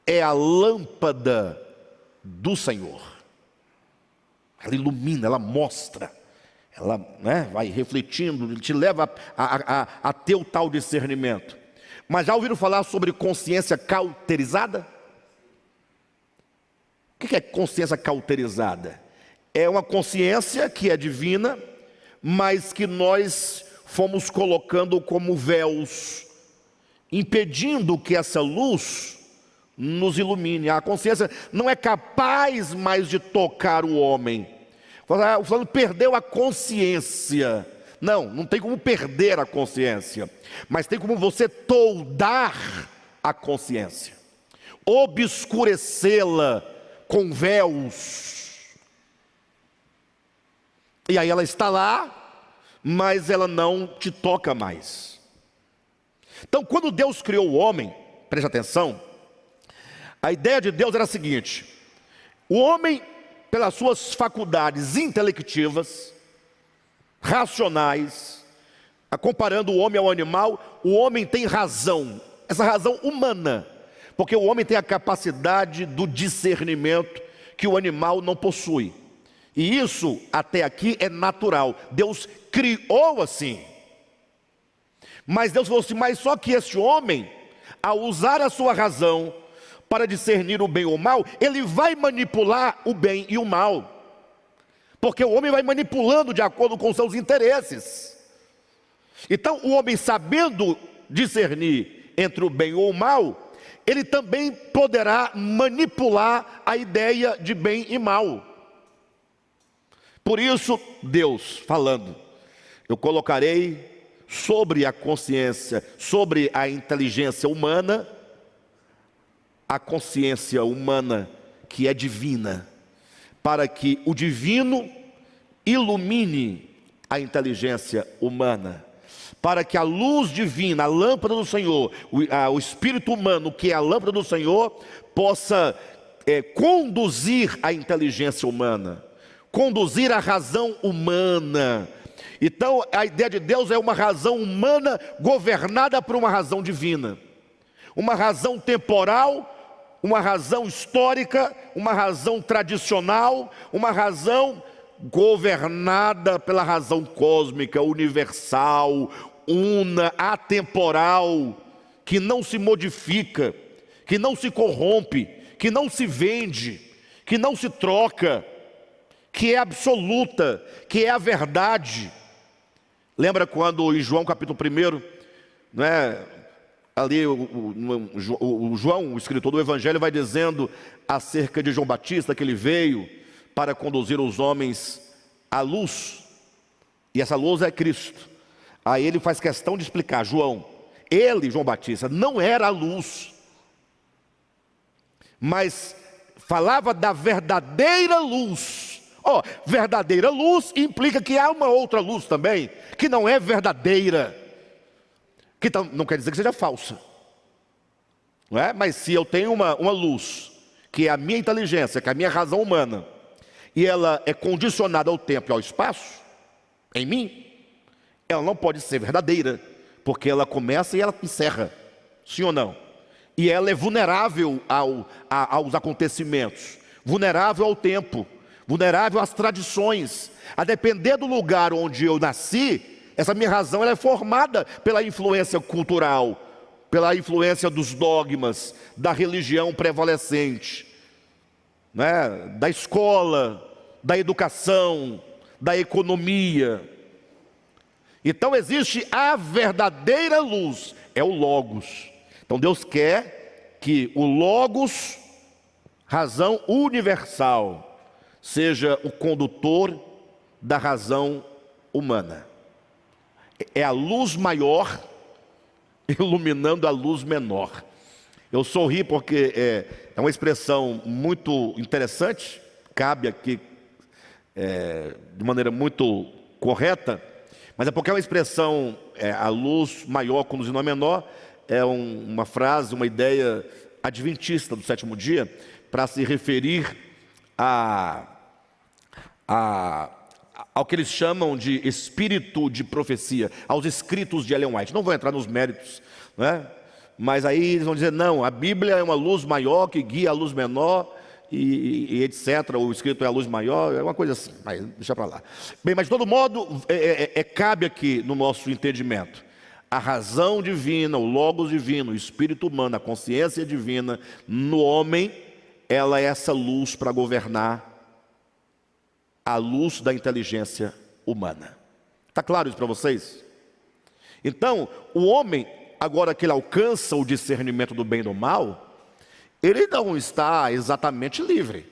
é a lâmpada do Senhor. Ela ilumina, ela mostra, ela vai refletindo, te leva a ter o tal discernimento. Mas já ouviram falar sobre consciência cauterizada? O que é consciência cauterizada? É uma consciência que é divina, mas que nós fomos colocando como véus, impedindo que essa luz nos ilumine. A consciência não é capaz mais de tocar o homem. O fulano perdeu a consciência. Não tem como perder a consciência, mas tem como você toldar a consciência, obscurecê-la com véus. E aí ela está lá, mas ela não te toca mais. Então, quando Deus criou o homem, preste atenção, a ideia de Deus era a seguinte: o homem, pelas suas faculdades intelectivas, racionais, comparando o homem ao animal, o homem tem razão, essa razão humana, porque o homem tem a capacidade do discernimento que o animal não possui. E isso até aqui é natural, Deus criou assim. Mas Deus falou assim, mas só que esse homem, ao usar a sua razão para discernir o bem ou o mal, ele vai manipular o bem e o mal. Porque o homem vai manipulando de acordo com seus interesses. Então o homem, sabendo discernir entre o bem ou o mal, ele também poderá manipular a ideia de bem e mal. Por isso Deus falando, eu colocarei sobre a consciência, sobre a inteligência humana, a consciência humana que é divina, para que o divino ilumine a inteligência humana, para que a luz divina, a lâmpada do Senhor, o espírito humano que é a lâmpada do Senhor, possa conduzir a inteligência humana, conduzir a razão humana. Então a ideia de Deus é uma razão humana governada por uma razão divina, uma razão temporal, uma razão histórica, uma razão tradicional, uma razão governada pela razão cósmica, universal, una, atemporal, que não se modifica, que não se corrompe, que não se vende, que não se troca, que é absoluta, que é a verdade. Lembra quando em João capítulo 1, ali o João, o escritor do Evangelho, vai dizendo acerca de João Batista, que ele veio para conduzir os homens à luz, e essa luz é Cristo. Aí ele faz questão de explicar, João Batista, não era a luz, mas falava da verdadeira luz. Verdadeira luz implica que há uma outra luz também, que não é verdadeira, que não quer dizer que seja falsa. não é? Mas se eu tenho uma luz, que é a minha inteligência, que é a minha razão humana, e ela é condicionada ao tempo e ao espaço, em mim, ela não pode ser verdadeira, porque ela começa e ela encerra, sim ou não? E ela é vulnerável aos acontecimentos, vulnerável ao tempo, vulnerável às tradições. A depender do lugar onde eu nasci, essa minha razão ela é formada pela influência cultural, pela influência dos dogmas, da religião prevalecente, né? Da escola, da educação, da economia. Então existe a verdadeira luz, é o Logos. Então Deus quer que o Logos, razão universal, seja o condutor da razão humana. É a luz maior iluminando a luz menor. Eu sorri porque é uma expressão muito interessante, cabe aqui de maneira muito correta, mas é porque é uma expressão, a luz maior conduzindo a menor, é uma frase, uma ideia adventista do sétimo dia, para se referir ao que eles chamam de espírito de profecia, aos escritos de Ellen White. Não vou entrar nos méritos, né? Mas aí eles vão dizer, não, a Bíblia é uma luz maior que guia a luz menor, e etc. O escrito é a luz maior, é uma coisa assim, mas deixa para lá. Bem, mas de todo modo, cabe aqui no nosso entendimento, a razão divina, o Logos divino, o espírito humano, a consciência divina no homem, ela é essa luz para governar a luz da inteligência humana. Está claro isso para vocês? Então, o homem, agora que ele alcança o discernimento do bem e do mal, ele não está exatamente livre.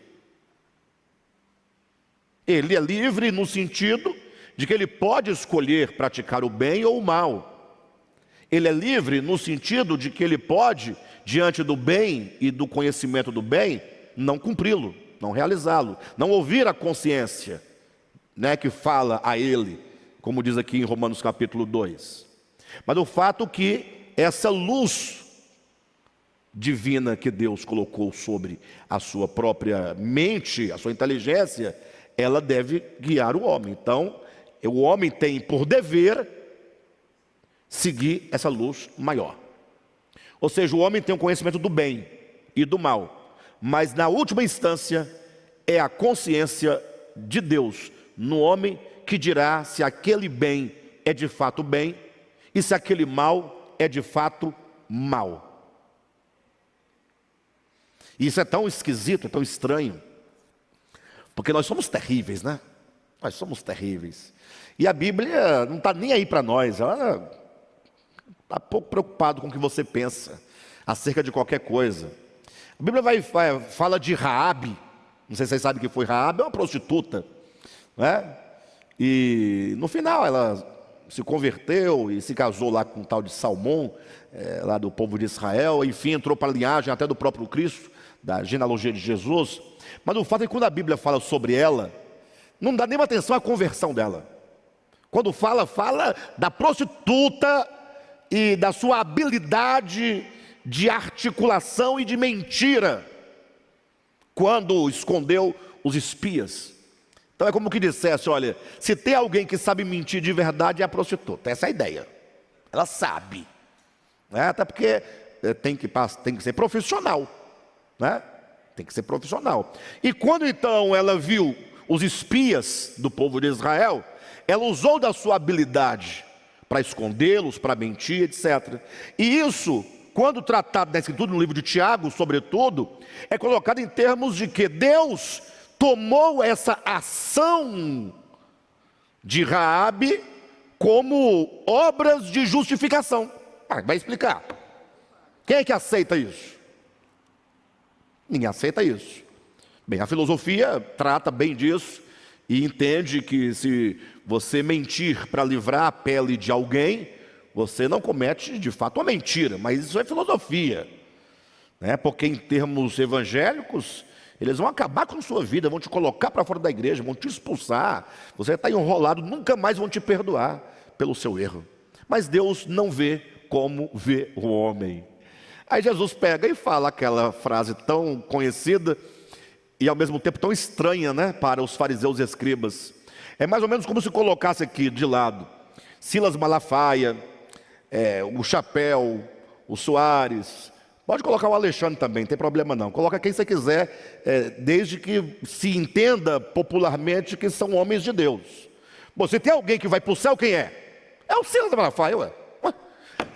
Ele é livre no sentido de que ele pode escolher praticar o bem ou o mal. Ele é livre no sentido de que ele pode, diante do bem e do conhecimento do bem, não cumpri-lo, não realizá-lo, não ouvir a consciência, né, que fala a ele, como diz aqui em Romanos capítulo 2. Mas o fato que essa luz divina que Deus colocou sobre a sua própria mente, a sua inteligência, ela deve guiar o homem. Então, o homem tem por dever seguir essa luz maior. Ou seja, o homem tem o conhecimento do bem e do mal, mas na última instância é a consciência de Deus no homem que dirá se aquele bem é de fato bem e se aquele mal é de fato mal. E isso é tão esquisito, é tão estranho, porque nós somos terríveis, né? Nós somos terríveis. E a Bíblia não está nem aí para nós, ela está pouco preocupada com o que você pensa acerca de qualquer coisa. A Bíblia fala de Raabe, não sei se vocês sabem o que foi Raabe, é uma prostituta, né? E no final ela se converteu e se casou lá com um tal de Salmão, lá do povo de Israel, enfim, entrou para a linhagem até do próprio Cristo, da genealogia de Jesus. Mas o fato é que quando a Bíblia fala sobre ela, não dá nenhuma atenção à conversão dela. Quando fala da prostituta e da sua habilidade de articulação e de mentira, quando escondeu os espias. Então é como que dissesse, olha, se tem alguém que sabe mentir de verdade é a prostituta. Essa é a ideia. Ela sabe, né? Até porque tem que ser profissional, né? Tem que ser profissional. E quando então ela viu os espias do povo de Israel, ela usou da sua habilidade para escondê-los, para mentir, etc. E isso, quando tratado na Escritura, no livro de Tiago, sobretudo, é colocado em termos de que Deus tomou essa ação de Raabe como obras de justificação. Vai explicar. Quem é que aceita isso? Ninguém aceita isso. Bem, a filosofia trata bem disso e entende que se você mentir para livrar a pele de alguém, você não comete de fato uma mentira, mas isso é filosofia, né? Porque em termos evangélicos, eles vão acabar com a sua vida, vão te colocar para fora da igreja, vão te expulsar, você está enrolado, nunca mais vão te perdoar pelo seu erro. Mas Deus não vê como vê o homem. Aí Jesus pega e fala aquela frase tão conhecida e ao mesmo tempo tão estranha, né, para os fariseus e escribas. É mais ou menos como se colocasse aqui de lado Silas Malafaia, o Chapéu, o Soares. Pode colocar o Alexandre também, não tem problema não. Coloca quem você quiser, desde que se entenda popularmente que são homens de Deus. Bom, se tem alguém que vai para o céu, quem é? É o Silas Malafaia, ué.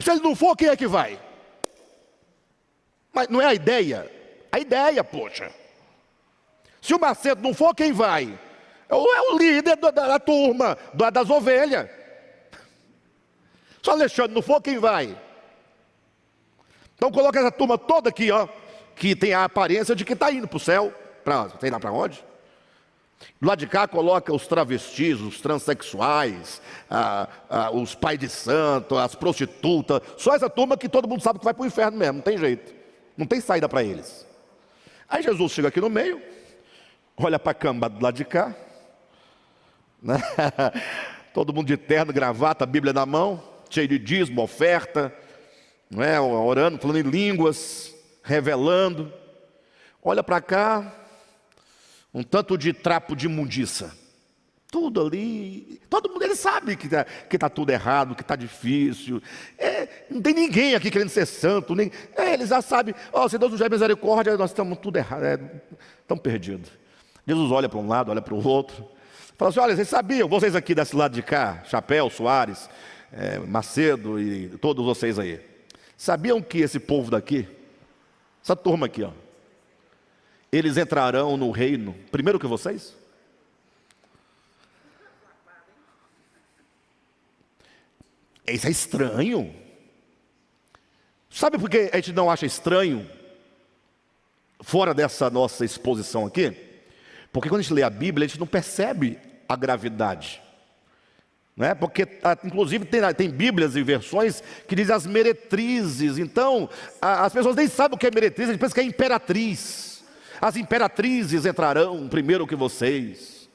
Se ele não for, quem é que vai? Mas não é a ideia? A ideia, poxa. Se o Macedo não for, quem vai? É o líder da turma, das ovelhas. Se o Alexandre não for, quem vai? Então coloca essa turma toda aqui, ó, que tem a aparência de que está indo para o céu, sei lá para onde. Do lado de cá coloca os travestis, os transexuais, os pais de santo, as prostitutas. Só essa turma que todo mundo sabe que vai para o inferno mesmo, não tem jeito. Não tem saída para eles. Aí Jesus chega aqui no meio, olha para a camba do lado de cá, né? Todo mundo de terno, gravata, Bíblia na mão, cheio de dízimo, oferta, não é? Orando, falando em línguas, revelando. Olha para cá, um tanto de trapo de imundiça, tudo ali. Todo mundo ele sabe que tá tudo errado, que está difícil. Não tem ninguém aqui querendo ser santo. Eles já sabem, se Deus nos der misericórdia, nós estamos tudo errado, estamos perdidos. Jesus olha para um lado, olha para o outro, fala assim: olha, vocês sabiam, vocês aqui desse lado de cá, Chapéu, Soares, Macedo e todos vocês aí, sabiam que esse povo daqui, essa turma aqui, ó, eles entrarão no reino primeiro que vocês? Isso é estranho. Sabe por que a gente não acha estranho, fora dessa nossa exposição aqui? Porque quando a gente lê a Bíblia, a gente não percebe a gravidade, né? Porque inclusive tem Bíblias e versões que dizem as meretrizes. Então as pessoas nem sabem o que é meretriz, a gente pensa que é imperatriz. As imperatrizes entrarão primeiro que vocês.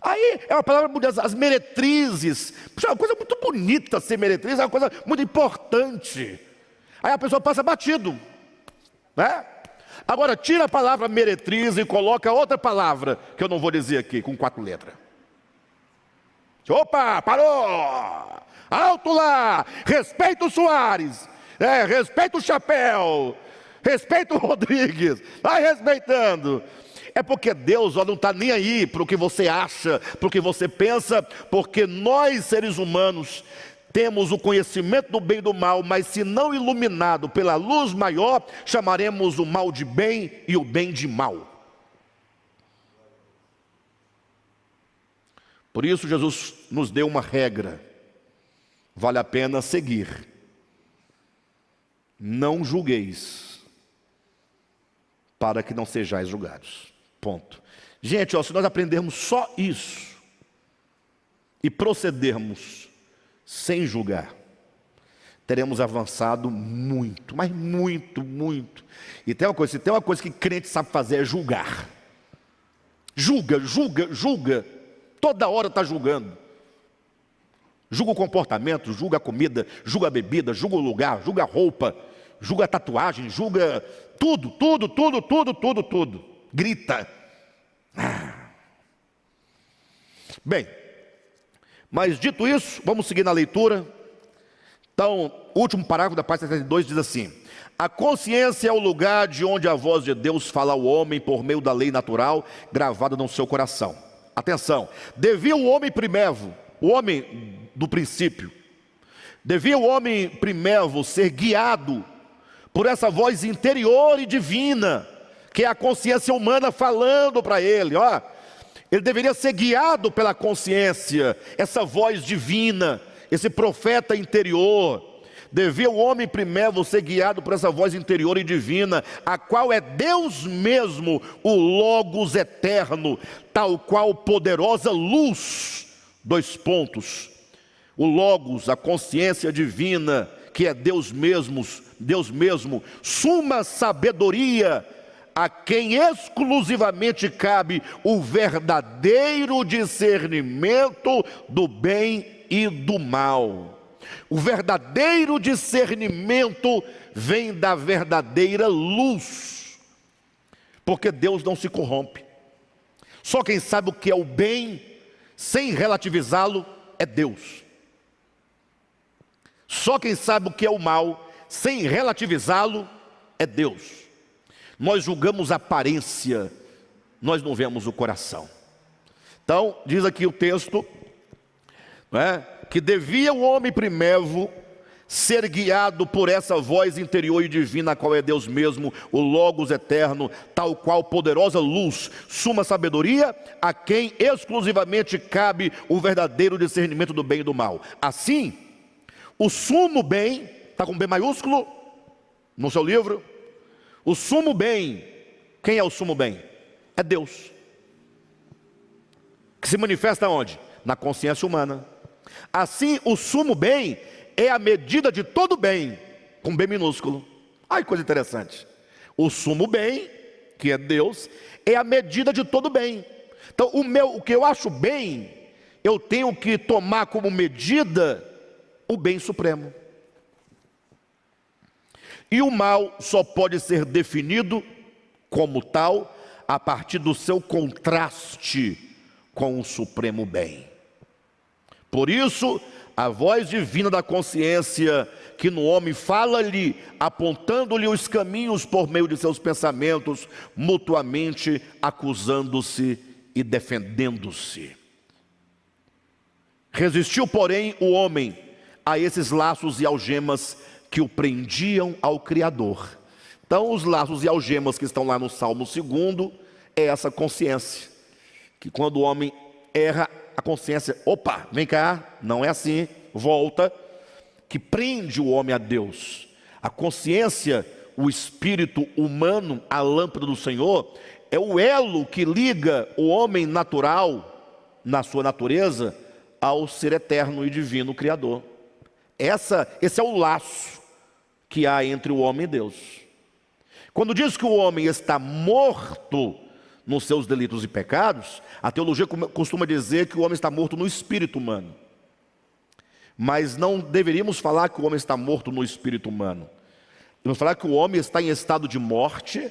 Aí é uma palavra bonita, as meretrizes. Puxa, é uma coisa muito bonita ser meretriz, é uma coisa muito importante. Aí a pessoa passa batido, né? Agora tira a palavra meretriz e coloca outra palavra, que eu não vou dizer aqui, com 4 letras. Opa, parou! Alto lá! Respeita o Soares, respeita o Chapéu, respeita o Rodrigues, vai respeitando. É porque Deus não está nem aí para o que você acha, para o que você pensa, porque nós seres humanos temos o conhecimento do bem e do mal, mas se não iluminado pela luz maior, chamaremos o mal de bem e o bem de mal. Por isso Jesus nos deu uma regra, vale a pena seguir: não julgueis, para que não sejais julgados. Ponto. Gente, se nós aprendermos só isso e procedermos sem julgar, teremos avançado muito, mas muito, muito. E se tem uma coisa que crente sabe fazer, é julgar. Julga, toda hora está julgando. Julga o comportamento, julga a comida, julga a bebida, julga o lugar, julga a roupa, julga a tatuagem, julga tudo. Grita. Bem, mas dito isso, vamos seguir na leitura. Então, o último parágrafo da página 72 diz assim: a consciência é o lugar de onde a voz de Deus fala ao homem por meio da lei natural gravada no seu coração. Atenção, devia o homem primevo, o homem do princípio, devia o homem primevo ser guiado por essa voz interior e divina, que é a consciência humana falando para ele, ele deveria ser guiado pela consciência, essa voz divina, esse profeta interior. Devia o homem primeiro ser guiado por essa voz interior e divina, a qual é Deus mesmo, o Logos eterno, tal qual poderosa luz. O Logos, a consciência divina, que é Deus mesmo, suma sabedoria, a quem exclusivamente cabe o verdadeiro discernimento do bem e do mal. O verdadeiro discernimento vem da verdadeira luz, porque Deus não se corrompe. Só quem sabe o que é o bem, sem relativizá-lo, é Deus. Só quem sabe o que é o mal, sem relativizá-lo, é Deus. Nós julgamos a aparência, nós não vemos o coração. Então, diz aqui o texto, que devia o homem primeiro ser guiado por essa voz interior e divina, a qual é Deus mesmo, o Logos eterno, tal qual poderosa luz, suma sabedoria, a quem exclusivamente cabe o verdadeiro discernimento do bem e do mal. Assim, o sumo bem, está com B maiúsculo no seu livro, o sumo bem, quem é o sumo bem? É Deus, que se manifesta onde? Na consciência humana. Assim, o sumo bem é a medida de todo bem, com B minúsculo. Ai, coisa interessante. O sumo bem, que é Deus, é a medida de todo bem. Então, o que eu acho bem, eu tenho que tomar como medida o bem supremo. E o mal só pode ser definido como tal a partir do seu contraste com o supremo bem. Por isso, a voz divina da consciência que no homem fala-lhe, apontando-lhe os caminhos por meio de seus pensamentos, mutuamente acusando-se e defendendo-se. Resistiu, porém, o homem a esses laços e algemas que o prendiam ao Criador. Então, os laços e algemas que estão lá no Salmo 2 é essa consciência, que quando o homem erra, a consciência, opa, vem cá, não é assim, volta, que prende o homem a Deus. A consciência, o espírito humano, a lâmpada do Senhor, é o elo que liga o homem natural, na sua natureza, ao ser eterno e divino Criador. Esse é o laço que há entre o homem e Deus. Quando diz que o homem está morto nos seus delitos e pecados, a teologia costuma dizer que o homem está morto no espírito humano. Mas não deveríamos falar que o homem está morto no espírito humano. Devemos falar que o homem está em estado de morte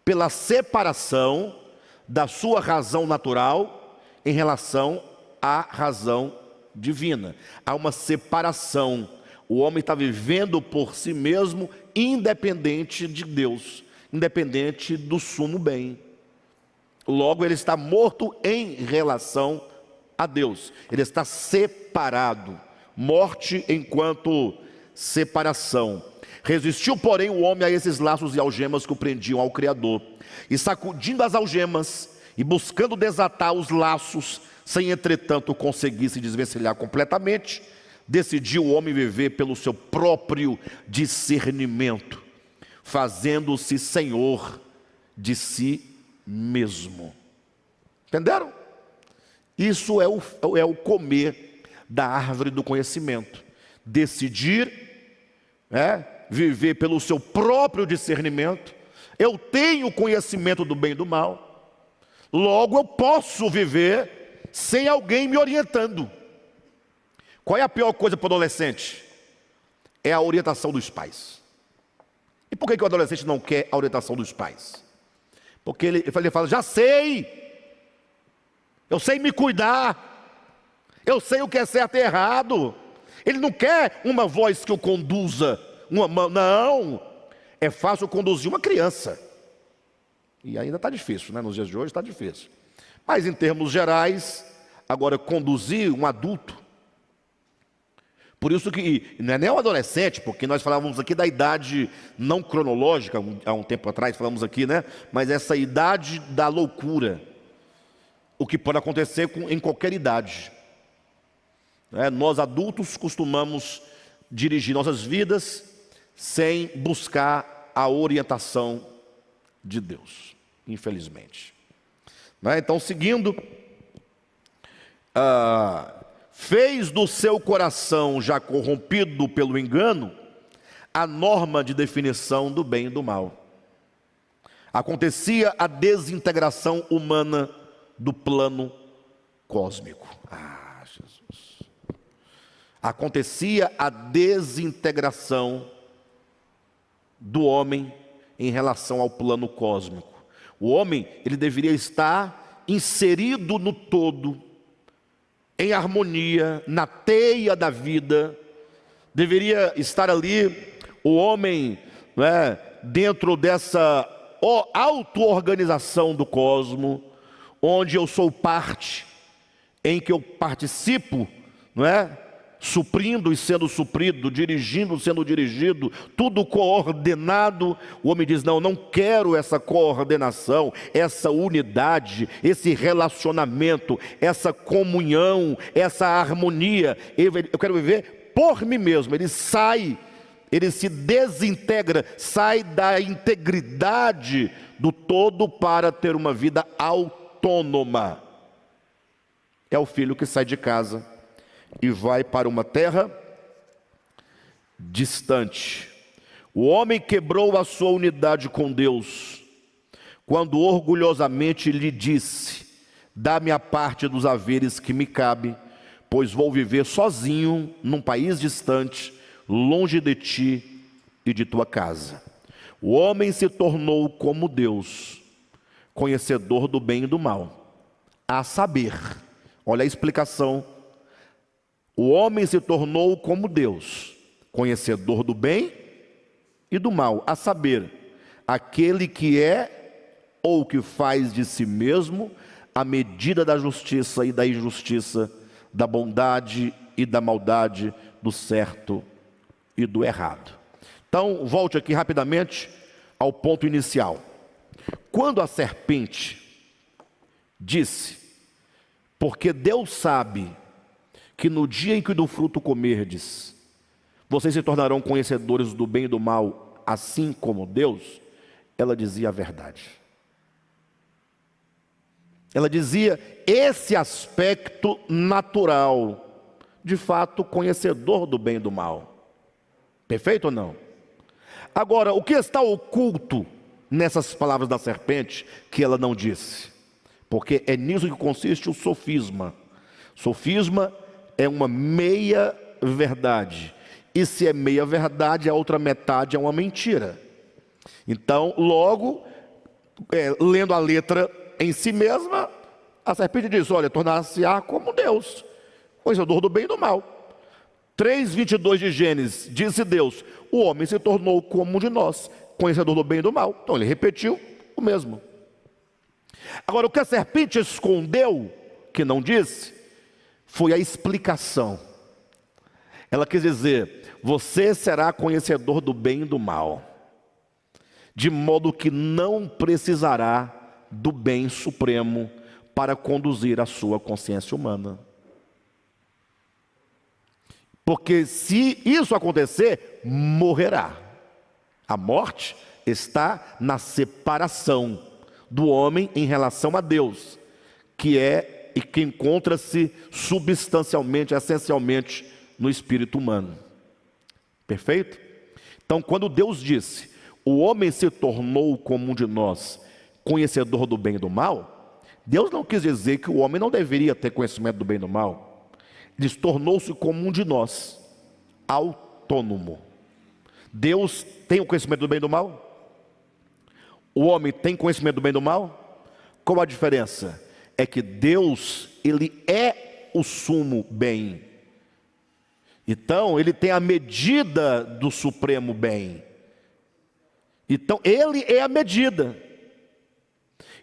pela separação da sua razão natural em relação à razão divina. Há uma separação. O homem está vivendo por si mesmo, independente de Deus, independente do sumo bem. Logo, ele está morto em relação a Deus. Ele está separado. Morte enquanto separação. Resistiu, porém, o homem a esses laços e algemas que o prendiam ao Criador. E sacudindo as algemas e buscando desatar os laços, sem entretanto conseguir se desvencilhar completamente, decidiu o homem viver pelo seu próprio discernimento, fazendo-se senhor de si mesmo. Entenderam? Isso é o comer da árvore do conhecimento. Decidir, viver pelo seu próprio discernimento. Eu tenho conhecimento do bem e do mal, logo eu posso viver sem alguém me orientando. Qual é a pior coisa para o adolescente? É a orientação dos pais. E por que o adolescente não quer a orientação dos pais? Porque ele fala, já sei, eu sei me cuidar, eu sei o que é certo e errado. Ele não quer uma voz que o conduza, não, é fácil conduzir uma criança. E ainda está difícil, nos dias de hoje está difícil. Mas em termos gerais, agora conduzir um adulto, por isso que não é nem o adolescente, porque nós falávamos aqui da idade não cronológica, há um tempo atrás falamos aqui, mas essa idade da loucura, o que pode acontecer em qualquer idade. Nós adultos costumamos dirigir nossas vidas sem buscar a orientação de Deus, infelizmente. Então, seguindo, fez do seu coração já corrompido pelo engano a norma de definição do bem e do mal. Acontecia a desintegração humana do plano cósmico. Jesus. acontecia a desintegração do homem em relação ao plano cósmico. O homem, ele deveria estar inserido no todo, em harmonia, na teia da vida. Deveria estar ali o homem, dentro dessa auto-organização do cosmos, onde eu sou parte, em que eu participo, suprindo e sendo suprido, dirigindo, sendo dirigido, tudo coordenado. O homem diz: não quero essa coordenação, essa unidade, esse relacionamento, essa comunhão, essa harmonia. Eu quero viver por mim mesmo. Ele sai, ele se desintegra, sai da integridade do todo para ter uma vida autônoma. É o filho que sai de casa e vai para uma terra distante. O homem quebrou a sua unidade com Deus, quando orgulhosamente lhe disse: dá-me a parte dos haveres que me cabe, pois vou viver sozinho num país distante, longe de ti e de tua casa. O homem se tornou como Deus, conhecedor do bem e do mal. A saber, olha a explicação. O homem se tornou como Deus, conhecedor do bem e do mal, a saber, aquele que é ou que faz de si mesmo a medida da justiça e da injustiça, da bondade e da maldade, do certo e do errado. Então, volte aqui rapidamente ao ponto inicial. Quando a serpente disse: porque Deus sabe que no dia em que do fruto comerdes, vocês se tornarão conhecedores do bem e do mal, assim como Deus, ela dizia a verdade. Ela dizia esse aspecto natural, de fato, conhecedor do bem e do mal. Perfeito ou não? Agora, o que está oculto nessas palavras da serpente que ela não disse? Porque é nisso que consiste o sofisma. Sofisma é uma meia verdade, e se é meia verdade, a outra metade é uma mentira. Então, logo, lendo a letra em si mesma, a serpente diz: olha, tornar-se-á como Deus, conhecedor do bem e do mal. 3:22 de Gênesis, disse Deus: o homem se tornou como um de nós, conhecedor do bem e do mal. Então ele repetiu o mesmo. Agora, o que a serpente escondeu, que não disse, foi a explicação. Ela quis dizer: você será conhecedor do bem e do mal, de modo que não precisará do bem supremo para conduzir a sua consciência humana. Porque se isso acontecer, morrerá. A morte está na separação do homem em relação a Deus, que é e que encontra-se substancialmente, essencialmente no espírito humano. Perfeito? Então, quando Deus disse: o homem se tornou como um de nós, conhecedor do bem e do mal, Deus não quis dizer que o homem não deveria ter conhecimento do bem e do mal. Ele tornou-se como um de nós, autônomo. Deus tem o conhecimento do bem e do mal? O homem tem conhecimento do bem e do mal? Qual a diferença? É que Deus, ele é o sumo bem. Então, ele tem a medida do supremo bem. Então, ele é a medida.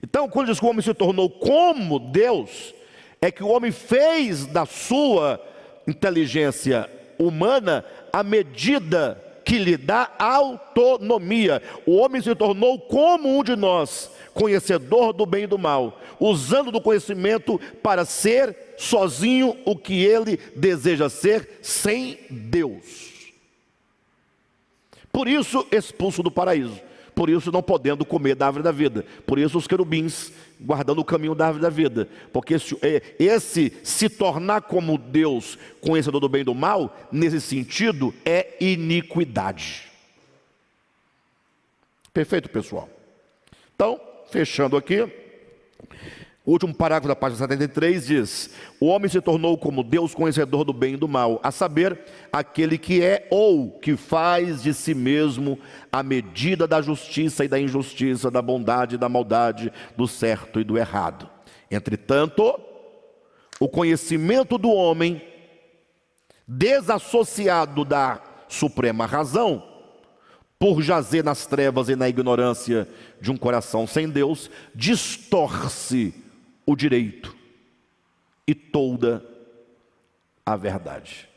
Então, quando diz que o homem se tornou como Deus, é que o homem fez da sua inteligência humana a medida que lhe dá autonomia. O homem se tornou como um de nós, conhecedor do bem e do mal, usando do conhecimento para ser sozinho o que ele deseja ser, sem Deus. Por isso, expulso do paraíso. Por isso, não podendo comer da árvore da vida. Por isso, os querubins guardando o caminho da árvore da vida. Porque esse se tornar como Deus, conhecedor do bem e do mal, nesse sentido, é iniquidade. Perfeito, pessoal? Então, fechando aqui, O último parágrafo da página 73 diz: o homem se tornou como Deus, conhecedor do bem e do mal, a saber, aquele que é ou que faz de si mesmo a medida da justiça e da injustiça, da bondade e da maldade, do certo e do errado. Entretanto, o conhecimento do homem, desassociado da suprema razão, por jazer nas trevas e na ignorância de um coração sem Deus, distorce o direito e toda a verdade.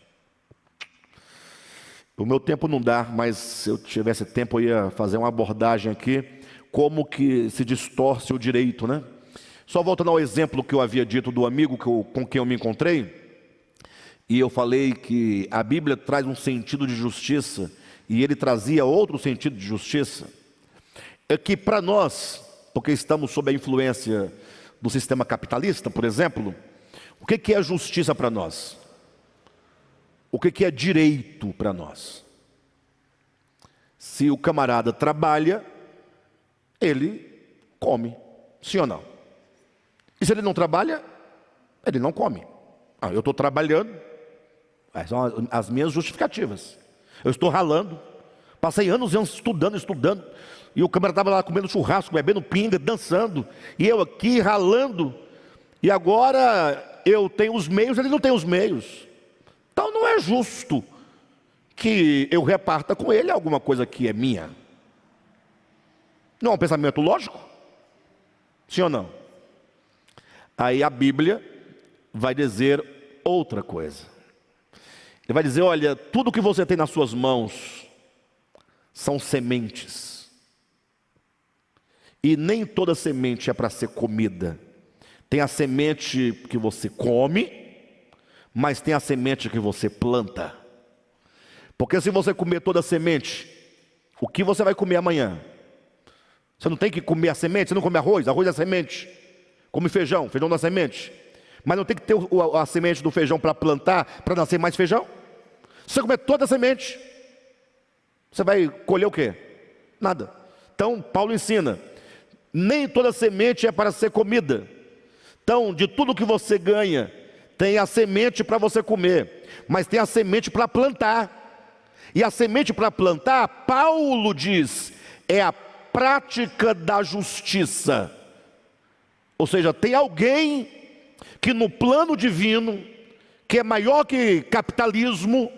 O meu tempo não dá, mas se eu tivesse tempo eu ia fazer uma abordagem aqui, como que se distorce o direito, né? Só voltando ao exemplo que eu havia dito do amigo com quem eu me encontrei, e eu falei que a Bíblia traz um sentido de justiça, e ele trazia outro sentido de justiça, é que para nós, porque estamos sob a influência do sistema capitalista, por exemplo, o que é justiça para nós? O que é direito para nós? Se o camarada trabalha, ele come, sim ou não? E se ele não trabalha, ele não come. Eu estou trabalhando, são as minhas justificativas. Eu estou ralando, passei anos estudando, e o camarada estava lá comendo churrasco, bebendo pinga, dançando, e eu aqui ralando, e agora eu tenho os meios, ele não tem os meios. Então não é justo que eu reparta com ele alguma coisa que é minha. Não é um pensamento lógico? Sim ou não? Aí a Bíblia vai dizer outra coisa. Ele vai dizer: olha, tudo que você tem nas suas mãos são sementes. E nem toda semente é para ser comida. Tem a semente que você come, mas tem a semente que você planta. Porque se você comer toda a semente, o que você vai comer amanhã? Você não tem que comer a semente, você não come arroz, arroz é semente. Come feijão, feijão da semente. Mas não tem que ter a semente do feijão para plantar, para nascer mais feijão? Se você comer toda a semente, você vai colher o quê? Nada. Então, Paulo ensina: nem toda semente é para ser comida. Então, de tudo que você ganha, tem a semente para você comer, mas tem a semente para plantar. E a semente para plantar, Paulo diz, é a prática da justiça. Ou seja, tem alguém que no plano divino, que é maior que capitalismo,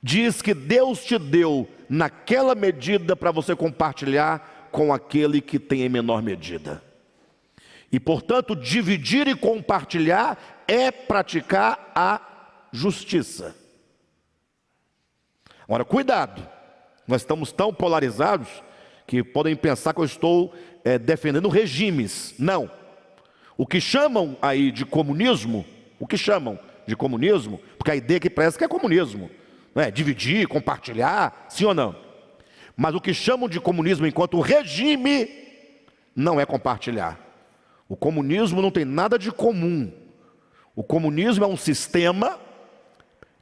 diz que Deus te deu naquela medida para você compartilhar com aquele que tem em menor medida. E portanto, dividir e compartilhar é praticar a justiça. Agora, cuidado, nós estamos tão polarizados que podem pensar que eu estou defendendo regimes. Não. O que chamam aí de comunismo, porque a ideia que parece que é comunismo, não é? Dividir, compartilhar, sim ou não? Mas o que chamam de comunismo enquanto regime, não é compartilhar. O comunismo não tem nada de comum. O comunismo é um sistema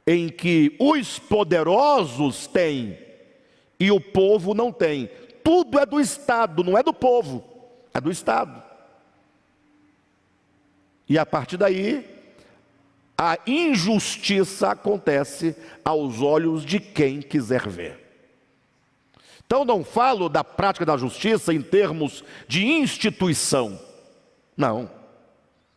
em que os poderosos têm e o povo não tem. Tudo é do Estado, não é do povo, é do Estado. E a partir daí, a injustiça acontece aos olhos de quem quiser ver. Então não falo da prática da justiça em termos de instituição. Não.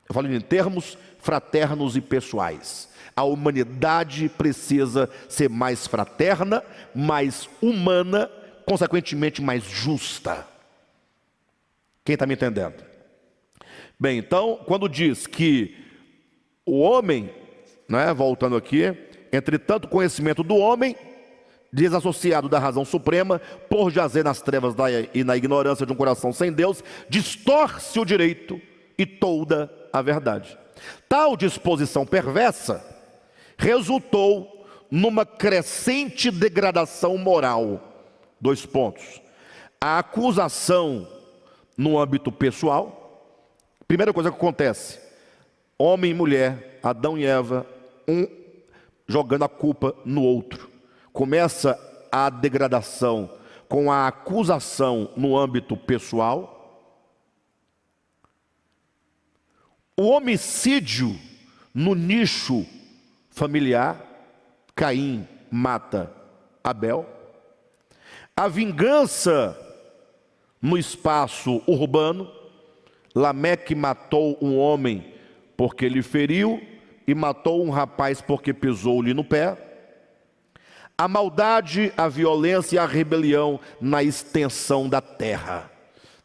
Eu falo em termos fraternos e pessoais. A humanidade precisa ser mais fraterna, mais humana, consequentemente mais justa. Quem está me entendendo? Bem, então, quando diz que o homem, né, voltando aqui, entretanto o conhecimento do homem, desassociado da razão suprema, por jazer nas trevas e na ignorância de um coração sem Deus, distorce o direito e toda a verdade. Tal disposição perversa resultou numa crescente degradação moral. 2 pontos. A acusação no âmbito pessoal. Primeira coisa que acontece: homem e mulher, Adão e Eva, um jogando a culpa no outro. Começa a degradação com a acusação no âmbito pessoal. O homicídio no nicho familiar, Caim mata Abel. A vingança no espaço urbano, Lameque matou um homem porque lhe feriu e matou um rapaz porque pisou-lhe no pé. A maldade, a violência e a rebelião na extensão da terra.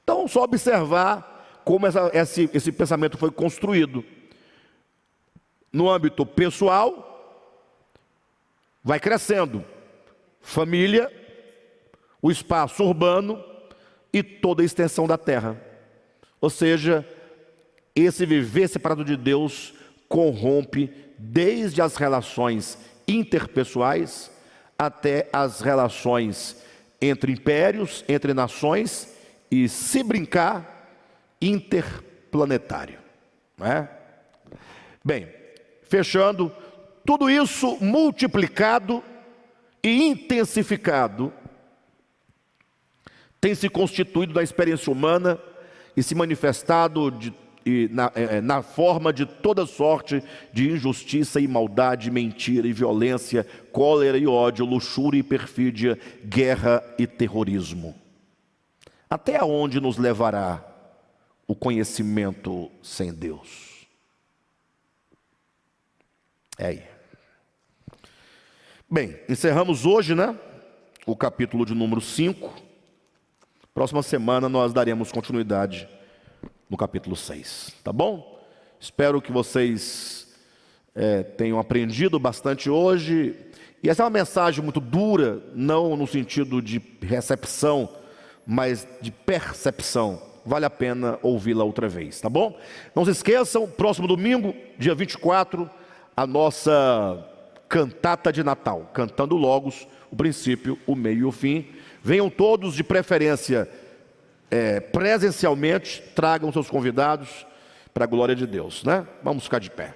Então, só observar como esse pensamento foi construído. No âmbito pessoal, vai crescendo. Família, o espaço urbano e toda a extensão da terra. Ou seja, esse viver separado de Deus corrompe desde as relações interpessoais até as relações entre impérios, entre nações e, se brincar, interplanetário. Não é? Bem, fechando, tudo isso multiplicado e intensificado tem se constituído na experiência humana e se manifestado na forma de toda sorte de injustiça e maldade, mentira e violência, cólera e ódio, luxúria e perfídia, guerra e terrorismo. Até onde nos levará o conhecimento sem Deus? É aí. Bem, encerramos hoje, né? O capítulo de número 5. Próxima semana nós daremos continuidade no capítulo 6, tá bom? Espero que vocês tenham aprendido bastante hoje. E essa é uma mensagem muito dura, não no sentido de recepção, mas de percepção. Vale a pena ouvi-la outra vez, tá bom? Não se esqueçam, próximo domingo, dia 24, a nossa cantata de Natal, cantando Logos, o princípio, o meio e o fim. Venham todos, de preferência presencialmente, tragam seus convidados para a glória de Deus, né? Vamos ficar de pé.